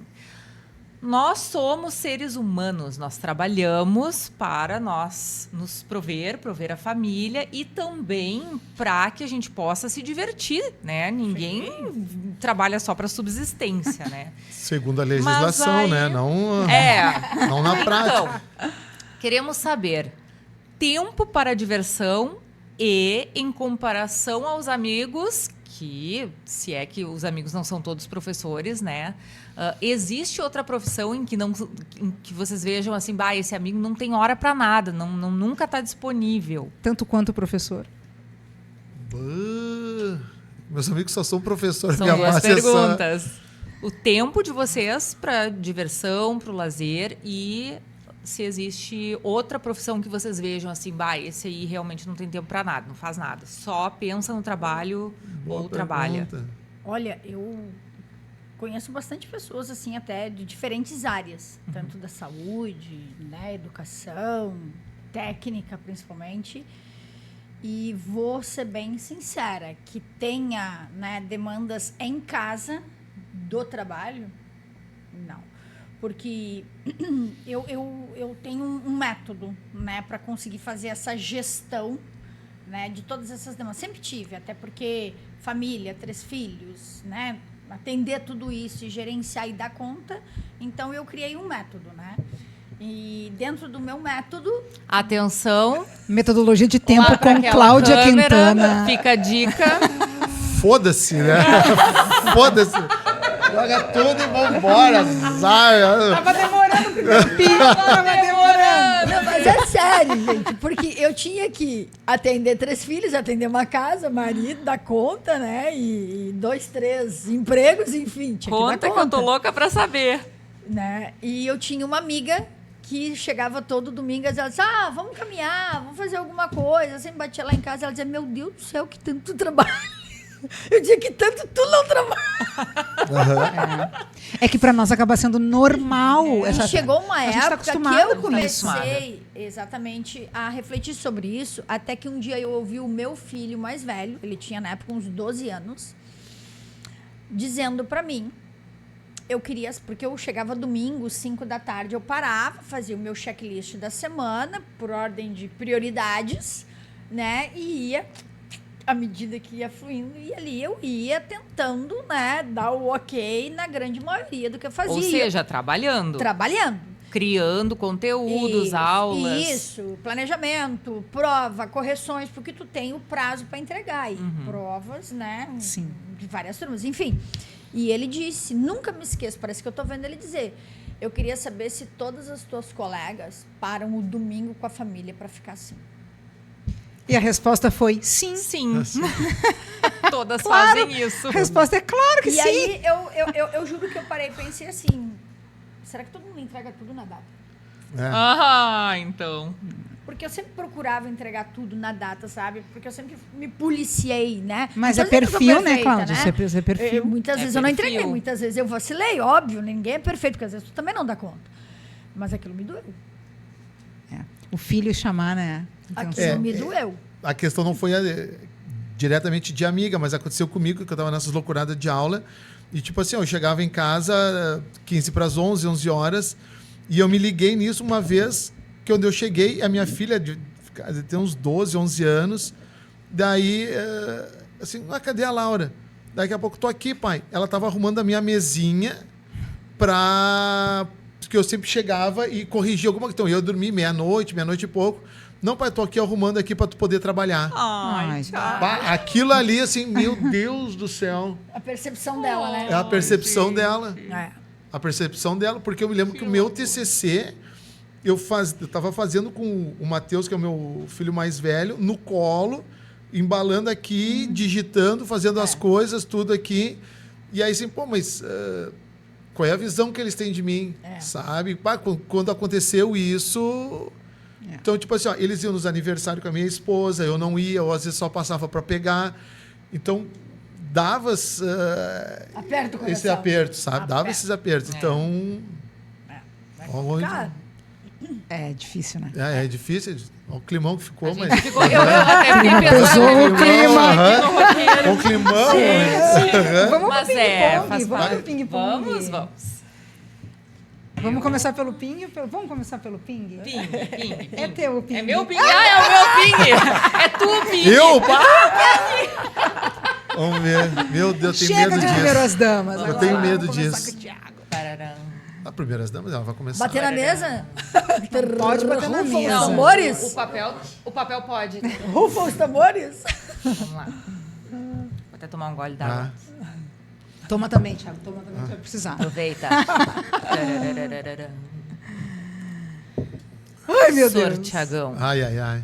Nós somos seres humanos, nós trabalhamos para nós nos prover a família e também para que a gente possa se divertir, né? Ninguém trabalha só para subsistência, né? Segundo a legislação, aí- né? Não, não na prática. Então, queremos saber tempo para diversão e em comparação aos amigos que, se é que os amigos não são todos professores, né? Existe outra profissão em que vocês vejam assim, esse amigo não tem hora para nada, nunca está disponível. Tanto quanto o professor. Meus amigos só são professores. São duas perguntas. O tempo de vocês para diversão, para o lazer, e se existe outra profissão que vocês vejam assim, esse aí realmente não tem tempo para nada, não faz nada, só pensa no trabalho ou trabalha. Olha, eu conheço bastante pessoas assim até de diferentes áreas, tanto da saúde, né, educação, técnica principalmente. E vou ser bem sincera, que tenha, né, demandas em casa do trabalho, não. Porque eu tenho um método, né, para conseguir fazer essa gestão, né, de todas essas demandas. Sempre tive, até porque família, 3 filhos, né, atender tudo isso e gerenciar e dar conta. Então, eu criei um método, né? E dentro do meu método... Atenção. Metodologia de tempo com Cláudia Quintana. Fica a dica. Foda-se, né? Foda-se. Joga tudo e vambora. Tava demorando o primeiro pinho. Tava demorando. Não, mas é sério, gente. Porque eu tinha que atender 3 filhos, atender uma casa, marido, dar conta, né? E 2, 3 empregos, enfim. Tinha Conta que dar que eu conta. tô louca pra saber. Né? E eu tinha uma amiga que chegava todo domingo e ela dizia, vamos caminhar, vamos fazer alguma coisa. Eu sempre batia lá em casa e ela dizia, meu Deus do céu, que tanto tu trabalha. Eu dizia que tanto tu não trabalha. É que para nós acaba sendo normal. E chegou uma A gente tá época que acostumado eu com isso. comecei exatamente a refletir sobre isso, até que um dia eu ouvi o meu filho mais velho, ele tinha na época uns 12 anos, dizendo pra mim, porque eu chegava domingo, 5 da tarde, eu parava, fazia o meu checklist da semana, por ordem de prioridades, né, e ia, à medida que ia fluindo, e ali eu ia tentando, né, dar o ok na grande maioria do que eu fazia. Ou seja, trabalhando. Criando conteúdos, Isso, aulas. Isso, planejamento, prova, correções, porque tu tem o prazo para entregar. E provas, né? Sim. De várias turmas, enfim. E ele disse, nunca me esqueço, parece que eu tô vendo ele dizer, eu queria saber se todas as tuas colegas param o domingo com a família para ficar assim. E a resposta foi sim. Sim. Todas Claro. fazem isso. A resposta é claro que E sim. aí eu juro que eu parei e pensei assim, será que todo mundo entrega tudo na data? Então. Porque eu sempre procurava entregar tudo na data, sabe? Porque eu sempre me policiei, né? Mas Não é tô dizendo que eu perfil, sou né, perfeita, Cláudia? Isso é perfil. Muitas vezes eu não entreguei, muitas vezes eu vacilei, óbvio. Ninguém é perfeito, porque às vezes tu também não dá conta. Mas aquilo me doeu. O filho chamar, né? Então, Aquilo me doeu. A questão não foi diretamente de amiga, mas aconteceu comigo, que eu estava nessas loucuradas de aula. E, tipo assim, eu chegava em casa 15 para as 11, 11 horas, e eu me liguei nisso uma vez, que quando eu cheguei, a minha filha tem uns 12, 11 anos, daí, assim, cadê a Laura? Daqui a pouco, tô aqui, pai. Ela estava arrumando a minha mesinha que eu sempre chegava e corrigia alguma questão. Eu dormi meia-noite e pouco. Não, pai, tô aqui arrumando aqui para tu poder trabalhar. Ai, Aquilo ali, assim, meu Deus do céu. A percepção dela, né? É a percepção dela. É. A percepção dela, porque eu me lembro que o meu TCC, eu estava fazendo com o Matheus, que é o meu filho mais velho, no colo, embalando aqui, digitando, fazendo as coisas, tudo aqui. E aí, assim, mas qual é a visão que eles têm de mim? Sabe? Quando aconteceu isso... Então, tipo assim, eles iam nos aniversários com a minha esposa, eu não ia, ou às vezes só passava para pegar. Então, dava esse aperto, sabe? Dava esses apertos. Então... Cara, é difícil, né? É difícil. Olha o climão que ficou, mas... Eu até fiquei Pesou pensando o clima. O climão. Vamos Mas pro ping-pong. faz Vamos parte. pro ping-pong. Vamos. Vamos começar pelo ping? Vamos começar pelo ping? Ping. É teu o ping. É meu ping. É o meu ping. É tu, ping. Eu? Vamos ver. Meu Deus, eu tenho Chega medo de disso. primeiras damas. Eu Agora tenho vamos medo começar disso. com o Thiago. Pararam. A primeiras damas, ela vai começar. bater na mesa? Pode bater na Rufam os mesa. tambores? O papel pode. Rufam os tambores? Vamos lá. até tomar um gole d'água. Toma também, Thiago. Toma também, tu vai precisar. Aproveita. Ai, meu Sor Deus. Tiagão, Ai.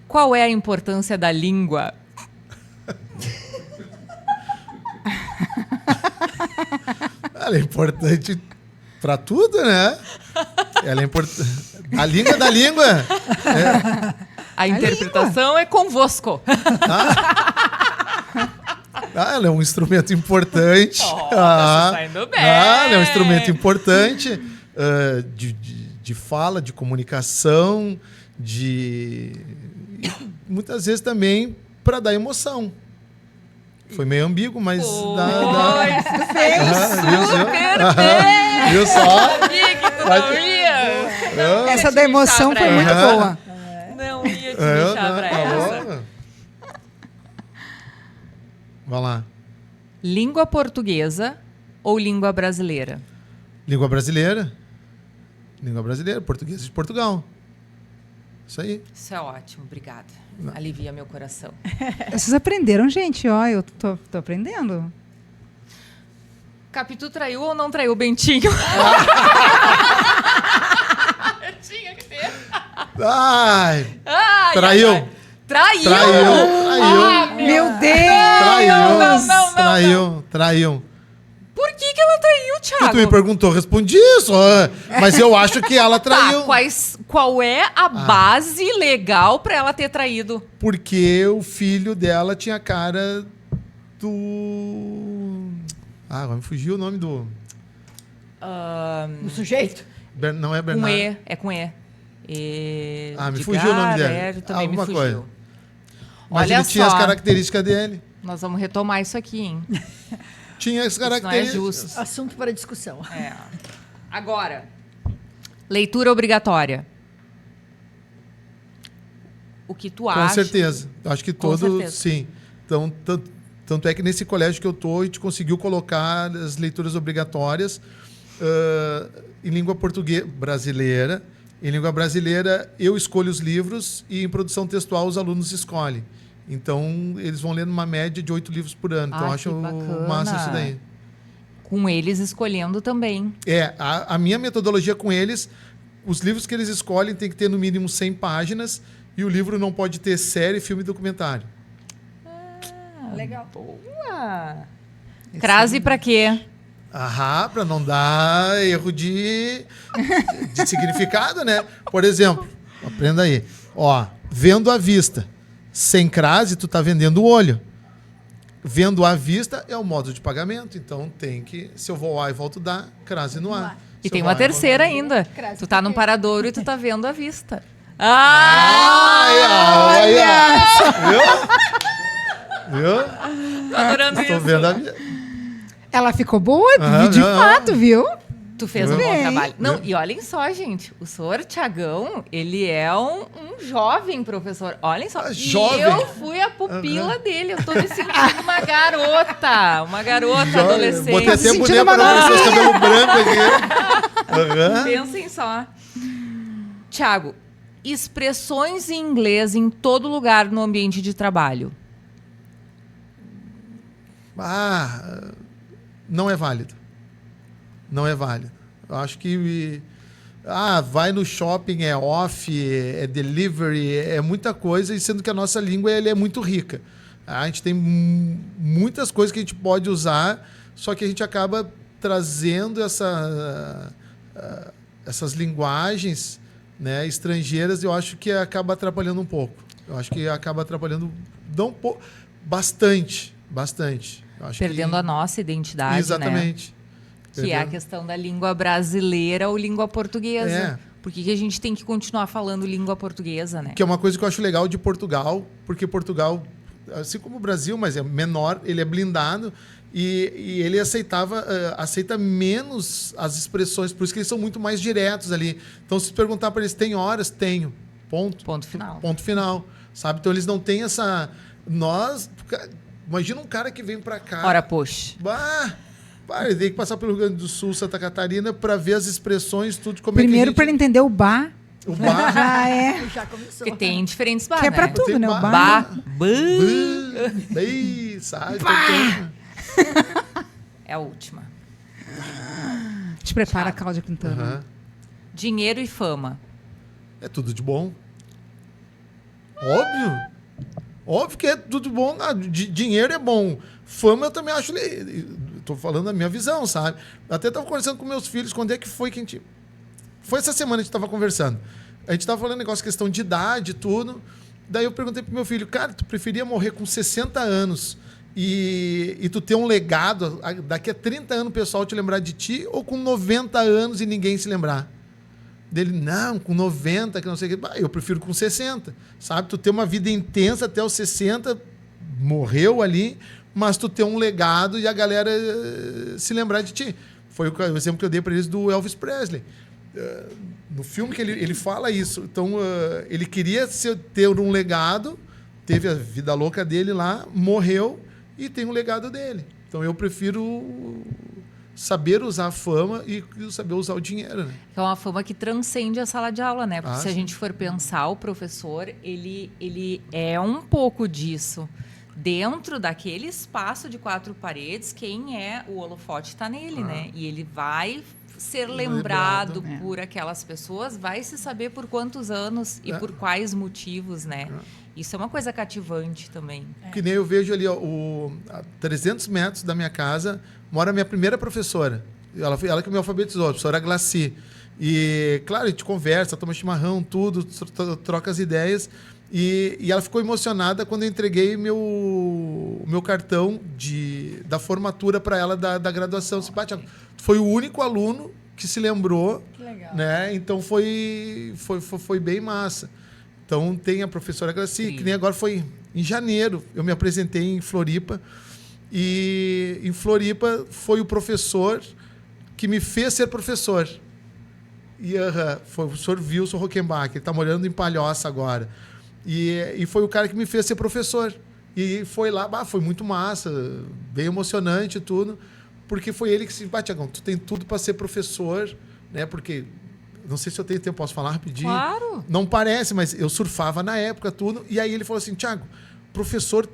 qual é a importância da língua? Ela é importante pra tudo, né? Ela é importante. A língua da língua. A interpretação é convosco. Ela é um instrumento importante. Tá indo bem. Ela é um instrumento importante de fala, de comunicação, e muitas vezes também para dar emoção. Foi meio ambíguo, mas viu só? Sabia que tu não ia. Essa da emoção foi muito boa. Não ia te deixar pra essa. Vai lá. Língua portuguesa ou língua brasileira? Língua brasileira. Língua brasileira, português de Portugal. Isso aí. Isso é ótimo, obrigada. Alivia meu coração. Vocês aprenderam, gente? Ó, eu tô aprendendo. Capitu traiu ou não traiu o Bentinho? Tinha que ter. Ai, Ai, traiu. ai, ai. Traiu? Traiu. Meu Deus! Traiu. Por que ela traiu, Que Thiago? tu me perguntou, respondi isso. Mas eu acho que ela traiu. Tá, qual é a base legal pra ela ter traído? Porque o filho dela tinha cara do... agora me fugiu o nome do... O sujeito? Não é Com Bernardo. E, é com E. Me fugiu o nome dele. Também Alguma me fugiu. coisa. Mas Olha ele tinha só. as características dele. Nós vamos retomar isso aqui, hein? Tinha as Isso não é características. justo. Assunto para discussão. É. Agora, leitura obrigatória. O que tu acha? Com certeza. Acho que Com todo, certeza. sim. Então, tanto é que nesse colégio que eu tô, a gente conseguiu colocar as leituras obrigatórias em língua portuguesa brasileira. Em língua brasileira, eu escolho os livros e em produção textual os alunos escolhem. Então, eles vão ler numa média de 8 livros por ano. Então, Ah, acho que bacana. massa isso daí. Com eles escolhendo também. A minha metodologia com eles, os livros que eles escolhem tem que ter no mínimo 100 páginas e o livro não pode ter série, filme e documentário. Legal. Boa! Crase pra quê? Para não dar erro de significado, né? Por exemplo, aprenda aí. Ó, vendo à vista. Sem crase, tu tá vendendo o olho. Vendo à vista é o modo de pagamento. Então tem que, se eu vou A e volto dar, crase no A. E Se tem eu vou uma A e volto terceira dar- ainda. Crase Tu tá pra num quê? paradouro e tu tá vendo à vista. Viu? Tô adorando Estou isso. vendo a vista. Ela ficou boa, Aham, de aham. fato, viu? Tu fez um bom Bem. trabalho. Não, e olhem só, gente. O senhor Tiagão, ele é um jovem professor. Olhem só. Jovem. E eu fui a pupila dele. Eu tô me sentindo uma garota. Uma garota Botei adolescente. até sentindo boneca uma para aparecer os novinha. cabelos brancos aqui. Aham. Pensem só. Tiago, expressões em inglês em todo lugar no ambiente de trabalho. Não é válido. Não é válido. Eu acho que vai no shopping, é off, é delivery, é muita coisa, e sendo que a nossa língua ela é muito rica. A gente tem muitas coisas que a gente pode usar, só que a gente acaba trazendo essas linguagens, né, estrangeiras, e eu acho que acaba atrapalhando um pouco. Eu acho que acaba atrapalhando bastante. Eu acho Perdendo que... a nossa identidade, né? Exatamente. Que é a questão da língua brasileira ou língua portuguesa. É. Por que a gente tem que continuar falando língua portuguesa, né? Que é uma coisa que eu acho legal de Portugal, porque Portugal, assim como o Brasil, mas é menor, ele é blindado e ele aceita menos as expressões, por isso que eles são muito mais diretos ali. Então, se perguntar para eles, tem horas? Tenho. Ponto. Ponto final. Ponto final. Sabe? Então, eles não têm essa... Imagina um cara que vem para cá... Ora, poxa. Ele tem que passar pelo Rio Grande do Sul, Santa Catarina, para ver as expressões, tudo como é que a Primeiro gente... para ele entender o bar. O bar. Já é. Já começou. Porque tem diferentes bar, Que é pra né? tudo, Tem né? O bar. bar. Bar. Ih, sabe? É a última. Te prepara, Cláudia Quintana. Aham. Dinheiro e fama. É tudo de bom. Óbvio. Óbvio que é tudo bom. Dinheiro é bom. Fama eu também acho... Tô falando da minha visão, sabe? Até tava conversando com meus filhos. Quando é que foi que a gente... Foi essa semana que a gente tava conversando. A gente tava falando negócio, questão de idade e tudo. Daí eu perguntei pro meu filho, cara, tu preferia morrer com 60 anos e tu ter um legado, daqui a 30 anos o pessoal te lembrar de ti, ou com 90 anos e ninguém se lembrar? Dele, não, com 90, que não sei o que. Eu prefiro com 60, sabe? Tu ter uma vida intensa até os 60, morreu ali, mas tu ter um legado e a galera se lembrar de ti. Foi o exemplo que eu dei para eles do Elvis Presley. No filme que ele fala isso. Então, ele queria ter um legado, teve a vida louca dele lá, morreu e tem um legado dele. Então, eu prefiro saber usar a fama e saber usar o dinheiro, né? É uma fama que transcende a sala de aula, né? Porque se a sim. gente for pensar, o professor, ele é um pouco disso. Dentro daquele espaço de 4 paredes, quem é o holofote está nele, né? E ele vai ser lembrado por aquelas pessoas, vai se saber por quantos anos e por quais motivos, né? Isso é uma coisa cativante também. Que nem eu vejo ali, ó, a 300 metros da minha casa, mora a minha primeira professora. Ela que me alfabetizou, a professora Glaci. E, claro, a gente conversa, toma chimarrão, tudo, troca as ideias. E ela ficou emocionada quando eu entreguei meu cartão da formatura para ela da graduação. Foi o único aluno que se lembrou. Que legal. Né? Então foi bem massa. Então tem a professora Graci, que nem agora foi em janeiro. Eu me apresentei em Floripa. E em Floripa foi o professor que me fez ser professor. E foi o professor Wilson Rockenbach. Ele está morando em Palhoça agora. E foi o cara que me fez ser professor. E foi lá, foi muito massa, bem emocionante e tudo, porque foi ele que se disse, Tiagão, tu tem tudo para ser professor, né? Porque, não sei se eu tenho tempo, posso falar rapidinho? Claro! Não parece, mas eu surfava na época, tudo, e aí ele falou assim, Tiago, professor,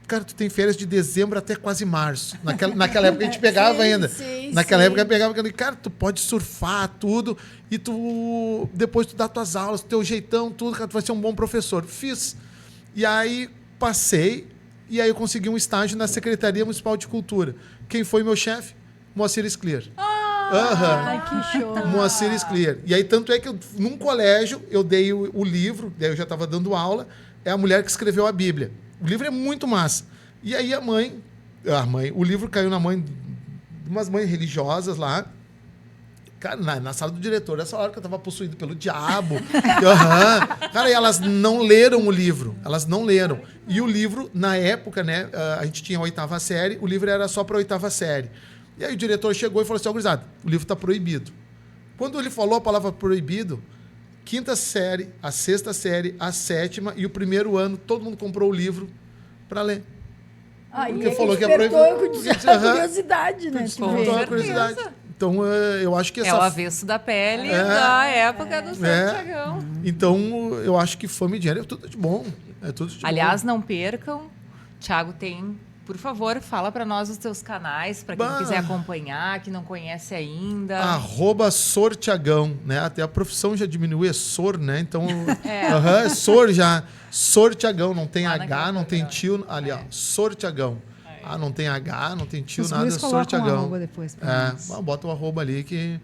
cara, tu tem férias de dezembro até quase março. Naquela época a gente pegava ainda. Naquela época eu pegava, cara, tu pode surfar, tudo, e depois tu dá tuas aulas, teu jeitão, tudo, cara, tu vai ser um bom professor. Fiz. E aí passei, e aí eu consegui um estágio na Secretaria Municipal de Cultura. Quem foi meu chefe? Moacir Scliar. Ai, que show. Moacir Scliar. E aí, tanto é que num colégio, eu dei o livro, daí eu já estava dando aula, é a mulher que escreveu a Bíblia. O livro é muito massa. E aí o livro caiu na mãe de umas mães religiosas lá, cara, na sala do diretor, essa hora que eu estava possuído pelo diabo. Cara, e elas não leram o livro. Elas não leram. E o livro, na época, né, a gente tinha a 8ª série, o livro era só para a 8ª série. E aí o diretor chegou e falou assim, gurizada, o livro está proibido. Quando ele falou a palavra proibido, 5ª série, a 6ª série, a 7ª e o primeiro ano, todo mundo comprou o livro para ler. Porque falou que é proibido. proibido. Curiosidade, né? Despertou a curiosidade. Então, eu acho que É o avesso da pele da época do Santiagão. Então, eu acho que fome e dinheiro é tudo de bom. É tudo de Aliás, bom. não percam. Thiago tem... Por favor, fala para nós os teus canais, para quem quiser acompanhar, que não conhece ainda. @sortiagão, né? Até a profissão já diminuiu, é Sor, né? Então, é Sor já. Sortiagão, não tem H, não tem tio. Ali, ó, Sortiagão. Não tem H, não tem tio, Os nada, é guris colocam Sortiagão. um arroba depois pra nós. Bota um arroba ali que...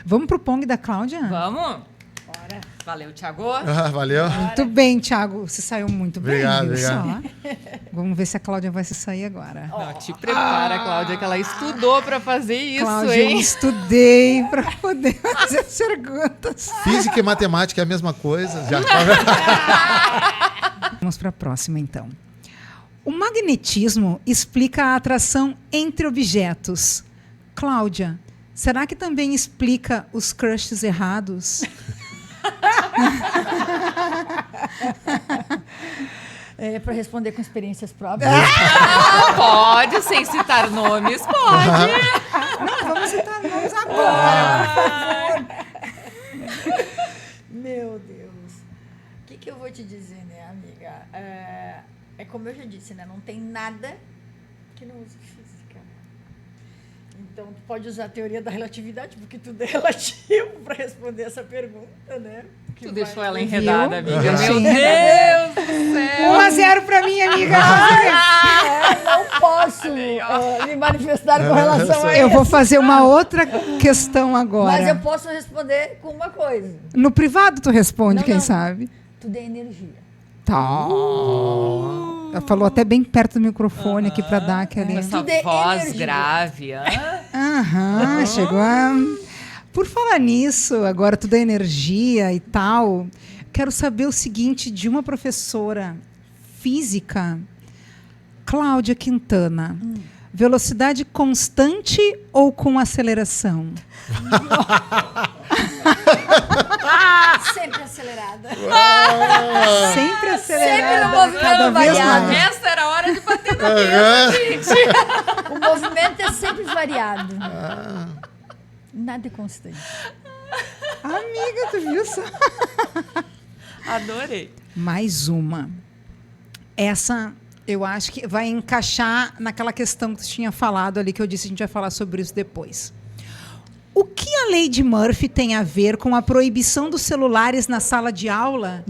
Vamos pro Pong da Cláudia? Vamos? Bora. Valeu, Thiago. Valeu. Muito bem, Thiago. Você saiu muito Obrigado, bem. obrigado. Só. Vamos ver se a Cláudia vai se sair agora. Não, te prepara, Cláudia, que ela estudou para fazer isso, Cláudia, eu hein? estudei para poder fazer as perguntas. Física e matemática é a mesma coisa. Já... Vamos para a próxima, então. O magnetismo explica a atração entre objetos. Cláudia, será que também explica os crushes errados? Para responder com experiências próprias. Pode, sem citar nomes, pode. Não, vamos citar nomes agora, por favor. Meu Deus. O que eu vou te dizer, né, amiga? É como eu já disse, né? Não tem nada que não use física. Então, tu pode usar a teoria da relatividade, porque tudo é relativo para responder essa pergunta, né? Tu deixou ela enredada, Viu? amiga. Deixei Meu Deus do céu. 1-0 pra mim, amiga. Não posso me manifestar com relação a Eu isso. vou fazer uma outra questão agora. Mas eu posso responder com uma coisa. No privado tu responde, Não, quem não. sabe? Tudo é energia. Tá. Ela falou até bem perto do microfone aqui pra dar aquele... Essa Tudo é voz energia. grave. Aham, chegou a... Por falar nisso, agora tudo é energia e tal, quero saber o seguinte de uma professora física, Cláudia Quintana. Velocidade constante ou com aceleração? Sempre acelerada. Sempre acelerada. Sempre no movimento cada vez variado. mais. Essa era a hora de bater na mesa, gente. O movimento é sempre variado. Nada é constante. Amiga, tu viu só? Adorei. Mais uma. Essa eu acho que vai encaixar naquela questão que tu tinha falado ali, que eu disse que a gente vai falar sobre isso depois. O que a lei de Murphy tem a ver com a proibição dos celulares na sala de aula?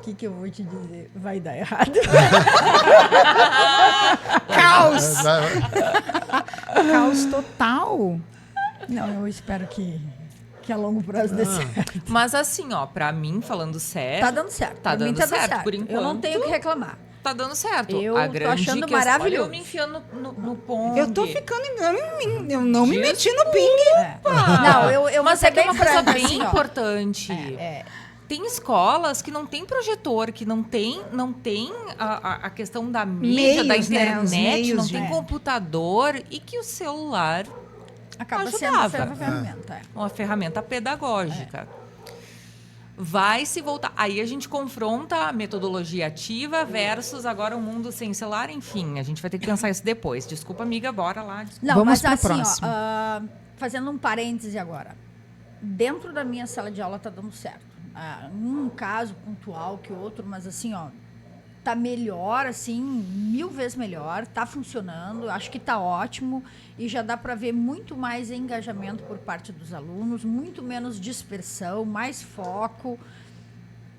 O que eu vou te dizer? Vai dar errado. Caos! Caos total. Não, eu espero que a longo prazo dê certo. Mas assim, ó, pra mim, falando sério, Tá dando certo. Tá Pra mim dando certo, por enquanto. Eu não tenho o que reclamar. tá dando certo. Eu A tô grande achando questão, maravilhoso. Olha, eu me enfiando no ponto. Eu tô ficando... Eu não me meti no ping. É. Não, eu Mas vou é ser que é bem uma coisa franca, bem assim, ó. importante. É. Tem escolas que não tem projetor, que não tem a questão da mídia, Meios, da né? Os internet, meios não de- tem computador e que o celular Acaba ajudava. sendo uma ferramenta. é uma ferramenta pedagógica. Vai se voltar. Aí a gente confronta a metodologia ativa versus agora o mundo sem celular. Enfim, a gente vai ter que pensar isso depois. Desculpa, amiga, bora lá. Desculpa. Não, Vamos mas pro assim, próximo. ó, fazendo um parêntese agora. Dentro da minha sala de aula tá dando certo. Um caso pontual que outro, mas assim, ó, tá melhor, assim, 1000 vezes melhor, tá funcionando, acho que tá ótimo e já dá para ver muito mais engajamento por parte dos alunos, muito menos dispersão, mais foco.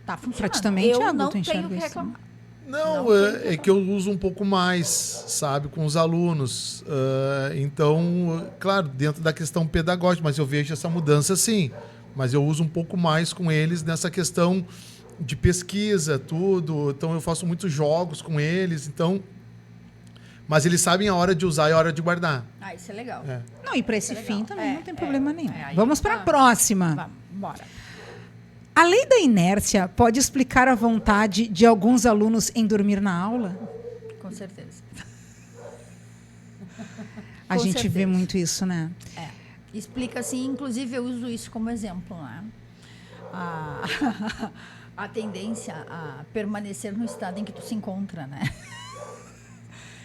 Tá funcionando. Pra ti também, eu Thiago, não tu tenho enxerga o que isso? reclamar. Não, Não é que eu uso um pouco mais, sabe, com os alunos. Então, claro, dentro da questão pedagógica, mas eu vejo essa mudança sim. Mas eu uso um pouco mais com eles nessa questão de pesquisa, tudo. Então, eu faço muitos jogos com eles. Então, mas eles sabem a hora de usar e a hora de guardar. Ah, isso é legal. É. Não, e para esse legal. fim também É, não tem problema nenhum. aí Vamos para a tá. próxima. Vamos, bora. A lei da inércia pode explicar a vontade de alguns alunos em dormir na aula? Com certeza. A Com gente vê certeza. muito isso, né? Explica assim, inclusive eu uso isso como exemplo, né? A tendência a permanecer no estado em que tu se encontra, né?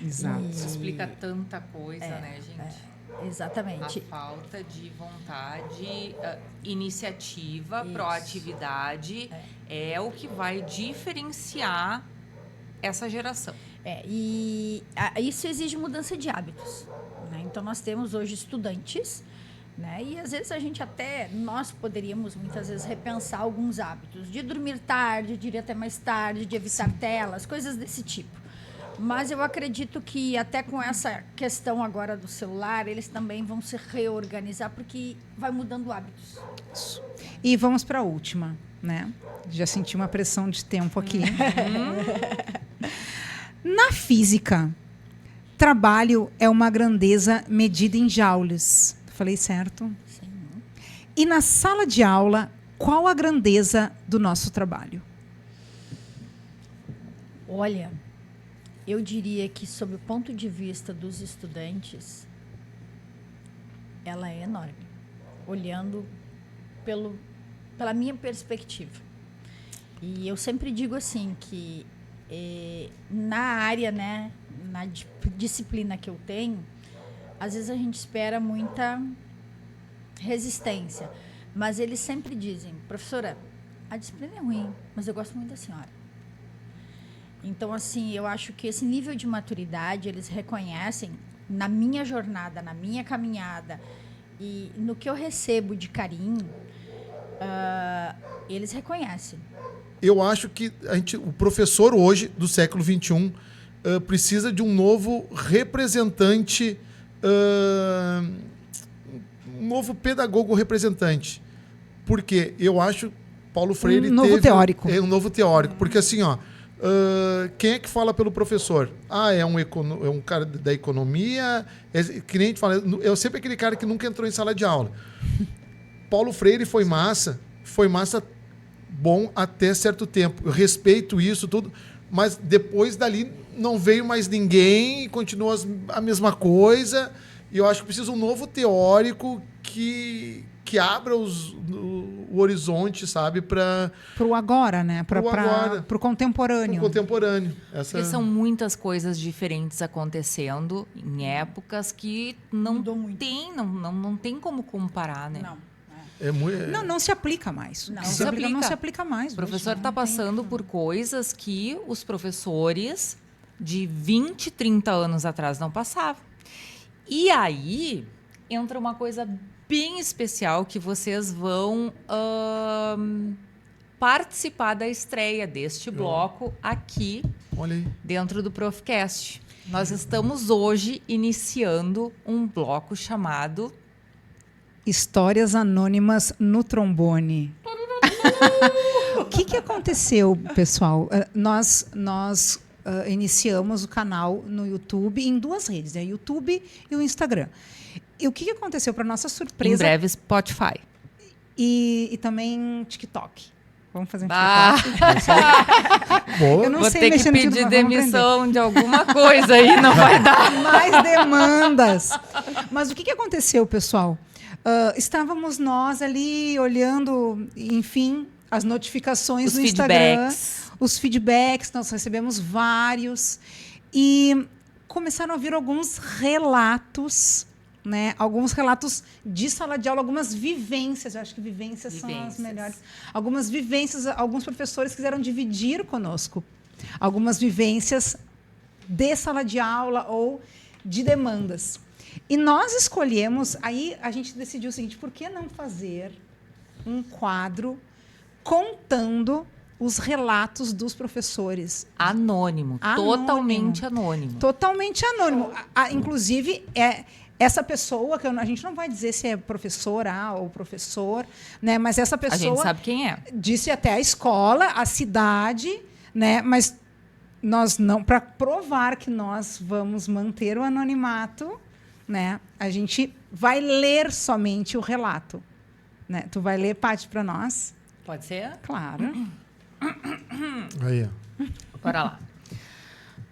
Exato. Isso explica tanta coisa, né, gente? Exatamente. A falta de vontade, iniciativa, Isso. proatividade é o que vai diferenciar essa geração. Isso exige mudança de hábitos, né? Então nós temos hoje estudantes, né? E às vezes nós poderíamos muitas vezes repensar alguns hábitos, de dormir tarde, de ir até mais tarde, de evitar telas, coisas desse tipo. Mas eu acredito que até com essa questão agora do celular, eles também vão se reorganizar, porque vai mudando hábitos. E vamos para a última, né? Já senti uma pressão de tempo aqui. Na física, trabalho é uma grandeza medida em joules. Falei certo? Sim. E na sala de aula, qual a grandeza do nosso trabalho? Olha, eu diria que, sob o ponto de vista dos estudantes, ela é enorme, olhando pela minha perspectiva. E eu sempre digo assim que na área, né, na disciplina que eu tenho, às vezes a gente espera muita resistência, mas eles sempre dizem, professora, a disciplina é ruim, mas eu gosto muito da senhora. Então, assim, eu acho que esse nível de maturidade eles reconhecem na minha jornada, na minha caminhada e no que eu recebo de carinho, eles reconhecem. Eu acho que o professor hoje, do século XXI, precisa de um novo representante, um novo pedagogo representante. Porque eu acho Paulo Freire um novo teórico. Um novo teórico. Porque assim, ó, quem é que fala pelo professor? É um cara da economia, que nem a gente fala, é sempre aquele cara que nunca entrou em sala de aula. Paulo Freire foi massa bom até certo tempo. Eu respeito isso tudo, mas depois dali não veio mais ninguém, continua a mesma coisa. E eu acho que precisa um novo teórico que abra o horizonte, sabe, para o agora, né? Para o contemporâneo. Pro contemporâneo. Porque são muitas coisas diferentes acontecendo em épocas que não tem como comparar, né? Não. Não se aplica mais. Não se aplica mais. O professor está passando por coisas que os professores de 20, 30 anos atrás não passavam. E aí entra uma coisa bem especial que vocês vão participar da estreia deste bloco aqui dentro do Profcast. Nós estamos hoje iniciando um bloco chamado Histórias Anônimas no Trombone. O que aconteceu, pessoal? Nós iniciamos o canal no YouTube em duas redes, né? YouTube e o Instagram. E o que aconteceu, para nossa surpresa? Em breve, Spotify. E também TikTok. Vamos fazer um TikTok. Boa. Eu não Vou sei ter que mexer no pedir TikTok, demissão de alguma coisa aí, não vai dar. Mais demandas. Mas o que aconteceu, pessoal? Estávamos nós ali olhando, enfim, as notificações no Instagram. Os feedbacks, nós recebemos vários. E começaram a vir alguns relatos, né? Alguns relatos de sala de aula, algumas vivências. Eu acho que vivências são as melhores. Algumas vivências, alguns professores quiseram dividir conosco. Algumas vivências de sala de aula ou de demandas. E nós escolhemos, aí a gente decidiu o seguinte, por que não fazer um quadro contando os relatos dos professores? Anônimo. Totalmente anônimo. Totalmente anônimo. Inclusive, essa pessoa, que a gente não vai dizer se é professora ou professor, né? Mas essa pessoa... A gente sabe quem é. Disse até a escola, a cidade, né? Mas nós não... Para provar que nós vamos manter o anonimato, né? A gente vai ler somente o relato. Né? Tu vai ler, Paty, para nós? Pode ser? Claro. Aí, ó. Bora lá.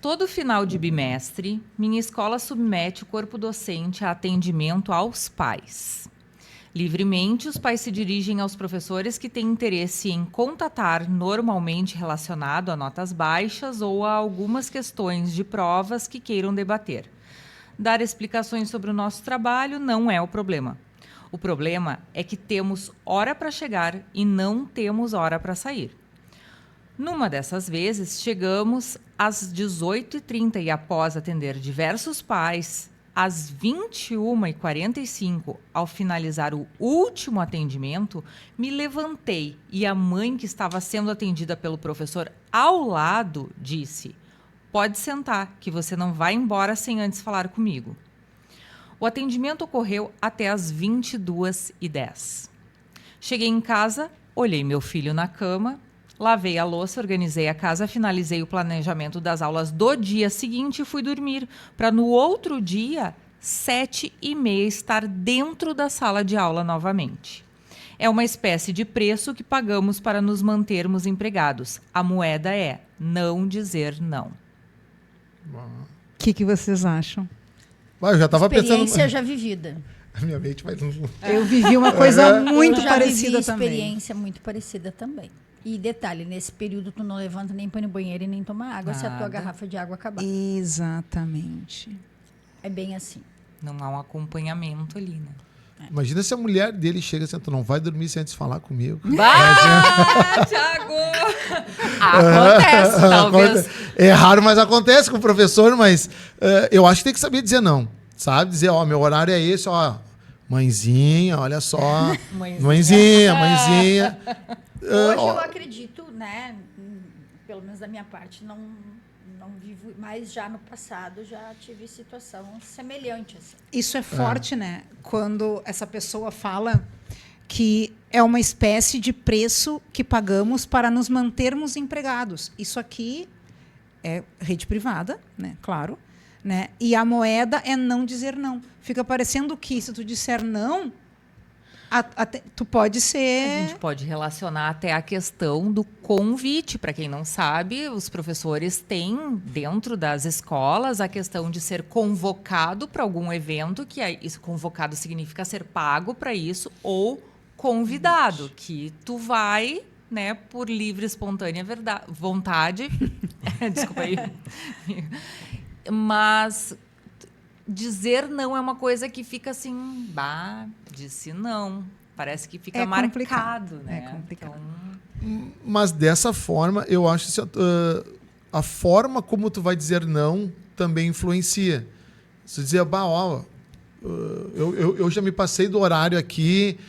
Todo final de bimestre, minha escola submete o corpo docente a atendimento aos pais. Livremente, os pais se dirigem aos professores que têm interesse em contatar, normalmente relacionado a notas baixas ou a algumas questões de provas que queiram debater. Dar explicações sobre o nosso trabalho não é o problema. O problema é que temos hora para chegar e não temos hora para sair. Numa dessas vezes, chegamos às 18h30 e após atender diversos pais, às 21h45, ao finalizar o último atendimento, me levantei e a mãe que estava sendo atendida pelo professor ao lado disse: "Pode sentar, que você não vai embora sem antes falar comigo." O atendimento ocorreu até às 22h10. Cheguei em casa, olhei meu filho na cama, lavei a louça, organizei a casa, finalizei o planejamento das aulas do dia seguinte e fui dormir, para no outro dia, 7h30, estar dentro da sala de aula novamente. É uma espécie de preço que pagamos para nos mantermos empregados. A moeda é não dizer não. O que vocês acham? Eu já estava pensando... Experiência já vivida. A minha mente vai... Eu vivi uma coisa muito já parecida vivi também. Experiência muito parecida também. E detalhe, nesse período tu não levanta nem põe no banheiro e nem toma água se a tua garrafa de água acabar. Exatamente. É bem assim. Não há um acompanhamento ali, né? Imagina se a mulher dele chega assim, tu não vai dormir sem antes falar comigo. Bah, Thiago! Acontece, talvez. É raro, mas acontece com o professor, mas eu acho que tem que saber dizer não, sabe? Dizer, ó, meu horário é esse, ó, mãezinha, olha só. Mãezinha. Hoje eu acredito, né? Pelo menos da minha parte, não vivo, mas já no passado já tive situação semelhante. Assim. Isso é forte, né? Quando essa pessoa fala que é uma espécie de preço que pagamos para nos mantermos empregados. Isso aqui é rede privada, né? Claro. Né? E a moeda é não dizer não. Fica parecendo que, se tu disser não, tu pode ser... A gente pode relacionar até a questão do convite. Para quem não sabe, os professores têm, dentro das escolas, a questão de ser convocado para algum evento, que isso convocado significa ser pago para isso, ou convidado, que tu vai, né, por livre, espontânea vontade. Desculpa aí. Mas dizer não é uma coisa que fica assim, disse não. Parece que fica marcado, né? É complicado. Então... Mas dessa forma, eu acho que a forma como tu vai dizer não também influencia. Se dizer, eu já me passei do horário aqui,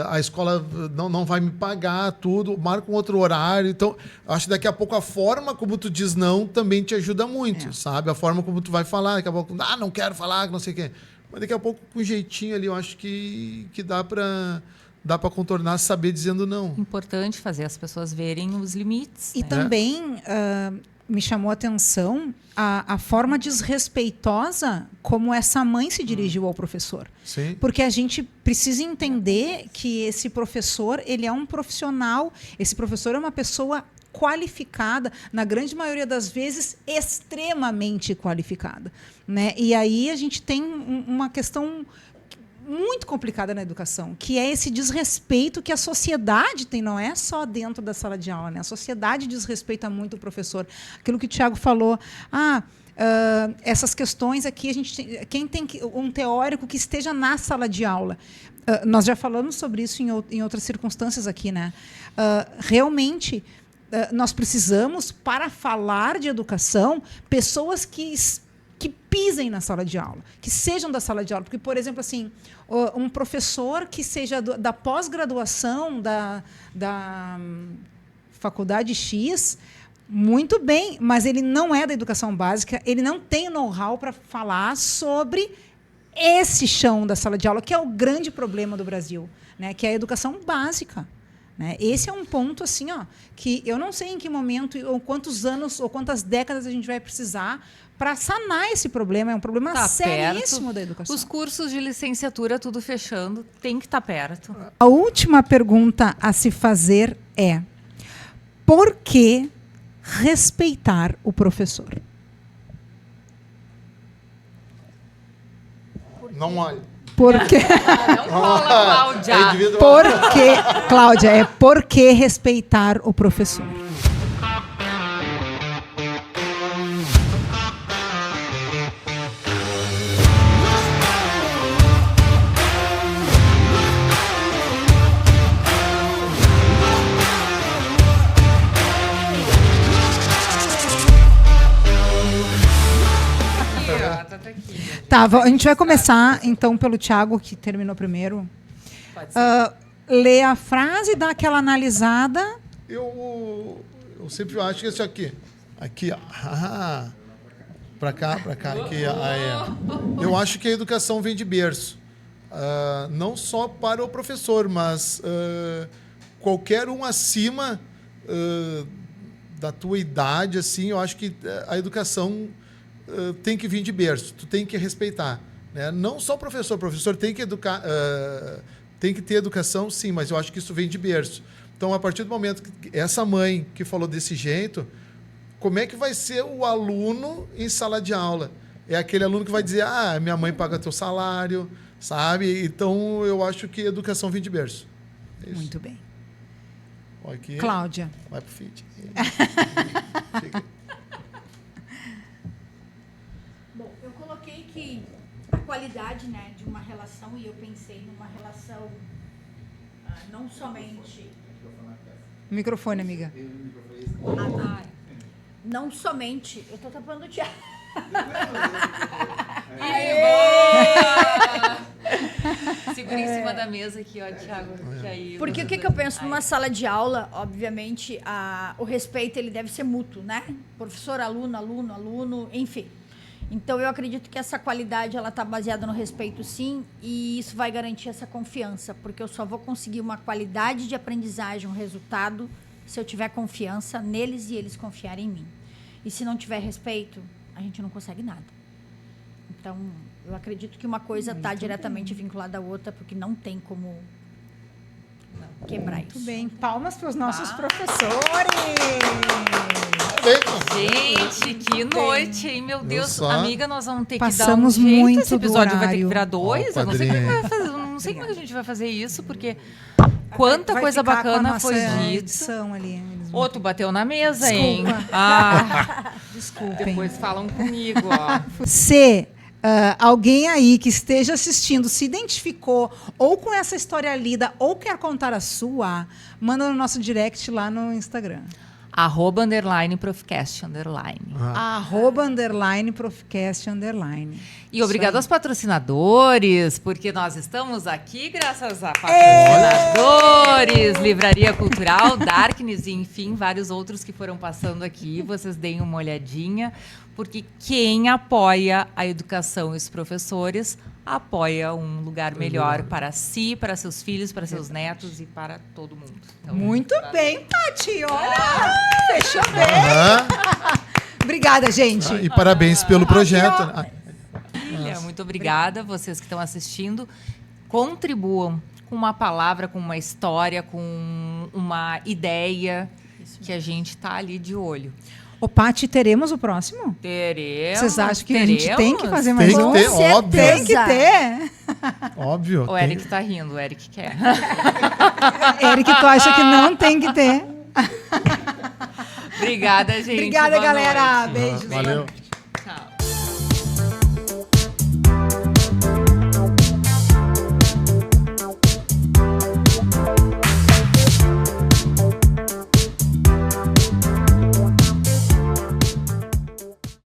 a escola não vai me pagar tudo, marca um outro horário. Então, acho que daqui a pouco a forma como tu diz não também te ajuda muito, sabe? A forma como tu vai falar, daqui a pouco, não quero falar, não sei o quê. Mas daqui a pouco, com um jeitinho ali, eu acho que dá para contornar, saber dizendo não. Importante fazer as pessoas verem os limites. E também me chamou a atenção a forma desrespeitosa como essa mãe se dirigiu ao professor. Sim. Porque a gente precisa entender que esse professor, ele é um profissional, esse professor é uma pessoa qualificada, na grande maioria das vezes, extremamente qualificada. Né? E aí a gente tem uma questão muito complicada na educação, que é esse desrespeito que a sociedade tem, não é só dentro da sala de aula, né? A sociedade desrespeita muito o professor. Aquilo que o Thiago falou, essas questões aqui, quem tem um teórico que esteja na sala de aula. Nós já falamos sobre isso em outras circunstâncias aqui, né? Realmente, nós precisamos, para falar de educação, pessoas que pisem na sala de aula, que sejam da sala de aula. Porque, por exemplo, assim, um professor que seja da pós-graduação da faculdade X, muito bem, mas ele não é da educação básica, ele não tem know-how para falar sobre esse chão da sala de aula, que é o grande problema do Brasil, né? Que é a educação básica. Né? Esse é um ponto assim, que eu não sei em que momento, ou quantos anos, ou quantas décadas a gente vai precisar para sanar esse problema. É um problema seríssimo da educação. Os cursos de licenciatura, tudo fechando, tem que estar perto. A última pergunta a se fazer é: por que respeitar o professor? Não olhe. Porque... Não cola, Cláudia. Cláudia, por que respeitar o professor? Tá, a gente vai começar, então, pelo Thiago, que terminou primeiro. Pode ser. Lê a frase, dá aquela analisada. Eu sempre acho que isso aqui, ó. Para cá, aqui. Eu acho que a educação vem de berço. Não só para o professor, mas qualquer um acima da tua idade, assim, eu acho que a educação tem que vir de berço, tu tem que respeitar, né? Não só o professor tem que educar, tem que ter educação, sim, mas eu acho que isso vem de berço. Então, a partir do momento que essa mãe que falou desse jeito, como é que vai ser o aluno em sala de aula? É aquele aluno que vai dizer, minha mãe paga teu salário, sabe? Então, eu acho que educação vem de berço. É isso. Muito bem. Aqui, Cláudia. vai pro feed. Bom, eu coloquei que a qualidade qualidade, né, de uma relação, e eu pensei numa relação não somente... Microfone, amiga. Não somente... Eu tô tapando o Thiago. Segura em cima da mesa aqui, ó, Thiago. Que aí Porque o que eu penso numa sala de aula, obviamente, o respeito ele deve ser mútuo, né? Professor, aluno, aluno, aluno, enfim. Então eu acredito que essa qualidade ela tá baseada no respeito, sim, e isso vai garantir essa confiança, porque eu só vou conseguir uma qualidade de aprendizagem, um resultado, se eu tiver confiança neles e eles confiarem em mim. E se não tiver respeito, a gente não consegue nada. Então, eu acredito que uma coisa está diretamente vinculada à outra, porque não tem como quebrar Muito isso. bem. Palmas para os nossos professores. Gente, que noite, hein? Meu Deus. só. Amiga, nós vamos ter Passamos que dar um jeito. muito Esse episódio do vai ter que horário. virar 2. Ó, Eu não sei como padrinho. vai fazer. Não sei como é que a gente vai fazer isso, porque quanta Vai coisa ficar com a bacana nossa foi dita. edição ali. Eles vão- Ô, tu bateu na mesa, hein? Desculpa. Ah, Desculpem. depois falam comigo, ó. Se alguém aí que esteja assistindo se identificou ou com essa história lida ou quer contar a sua, manda no nosso direct lá no Instagram. @_profcast_. @_profcast_. E obrigado Isso aos patrocinadores, porque nós estamos aqui graças a patrocinadores, Livraria Cultural, Darkness e, enfim, vários outros que foram passando aqui. Vocês deem uma olhadinha, porque quem apoia a educação e os professores apoia um lugar melhor para si, para seus filhos, para seus netos e para todo mundo. Então, Muito bem, Tati. Olha, fechou bem. Aham. Obrigada, gente. E parabéns pelo projeto. ó. Maravilha, muito obrigada, vocês que estão assistindo. Contribuam com uma palavra, com uma história, com uma ideia, que a gente está ali de olho. Ô, Pati, teremos o próximo? Teremos. Vocês acham que a gente tem que fazer mais Tem que um? ter, Com óbvio. Tem que certeza. ter. Óbvio. O Eric tá rindo, o Eric quer. Eric, tu acha que não tem que ter? Obrigada, gente. Obrigada, Boa galera. noite. Beijos. Valeu. Tchau.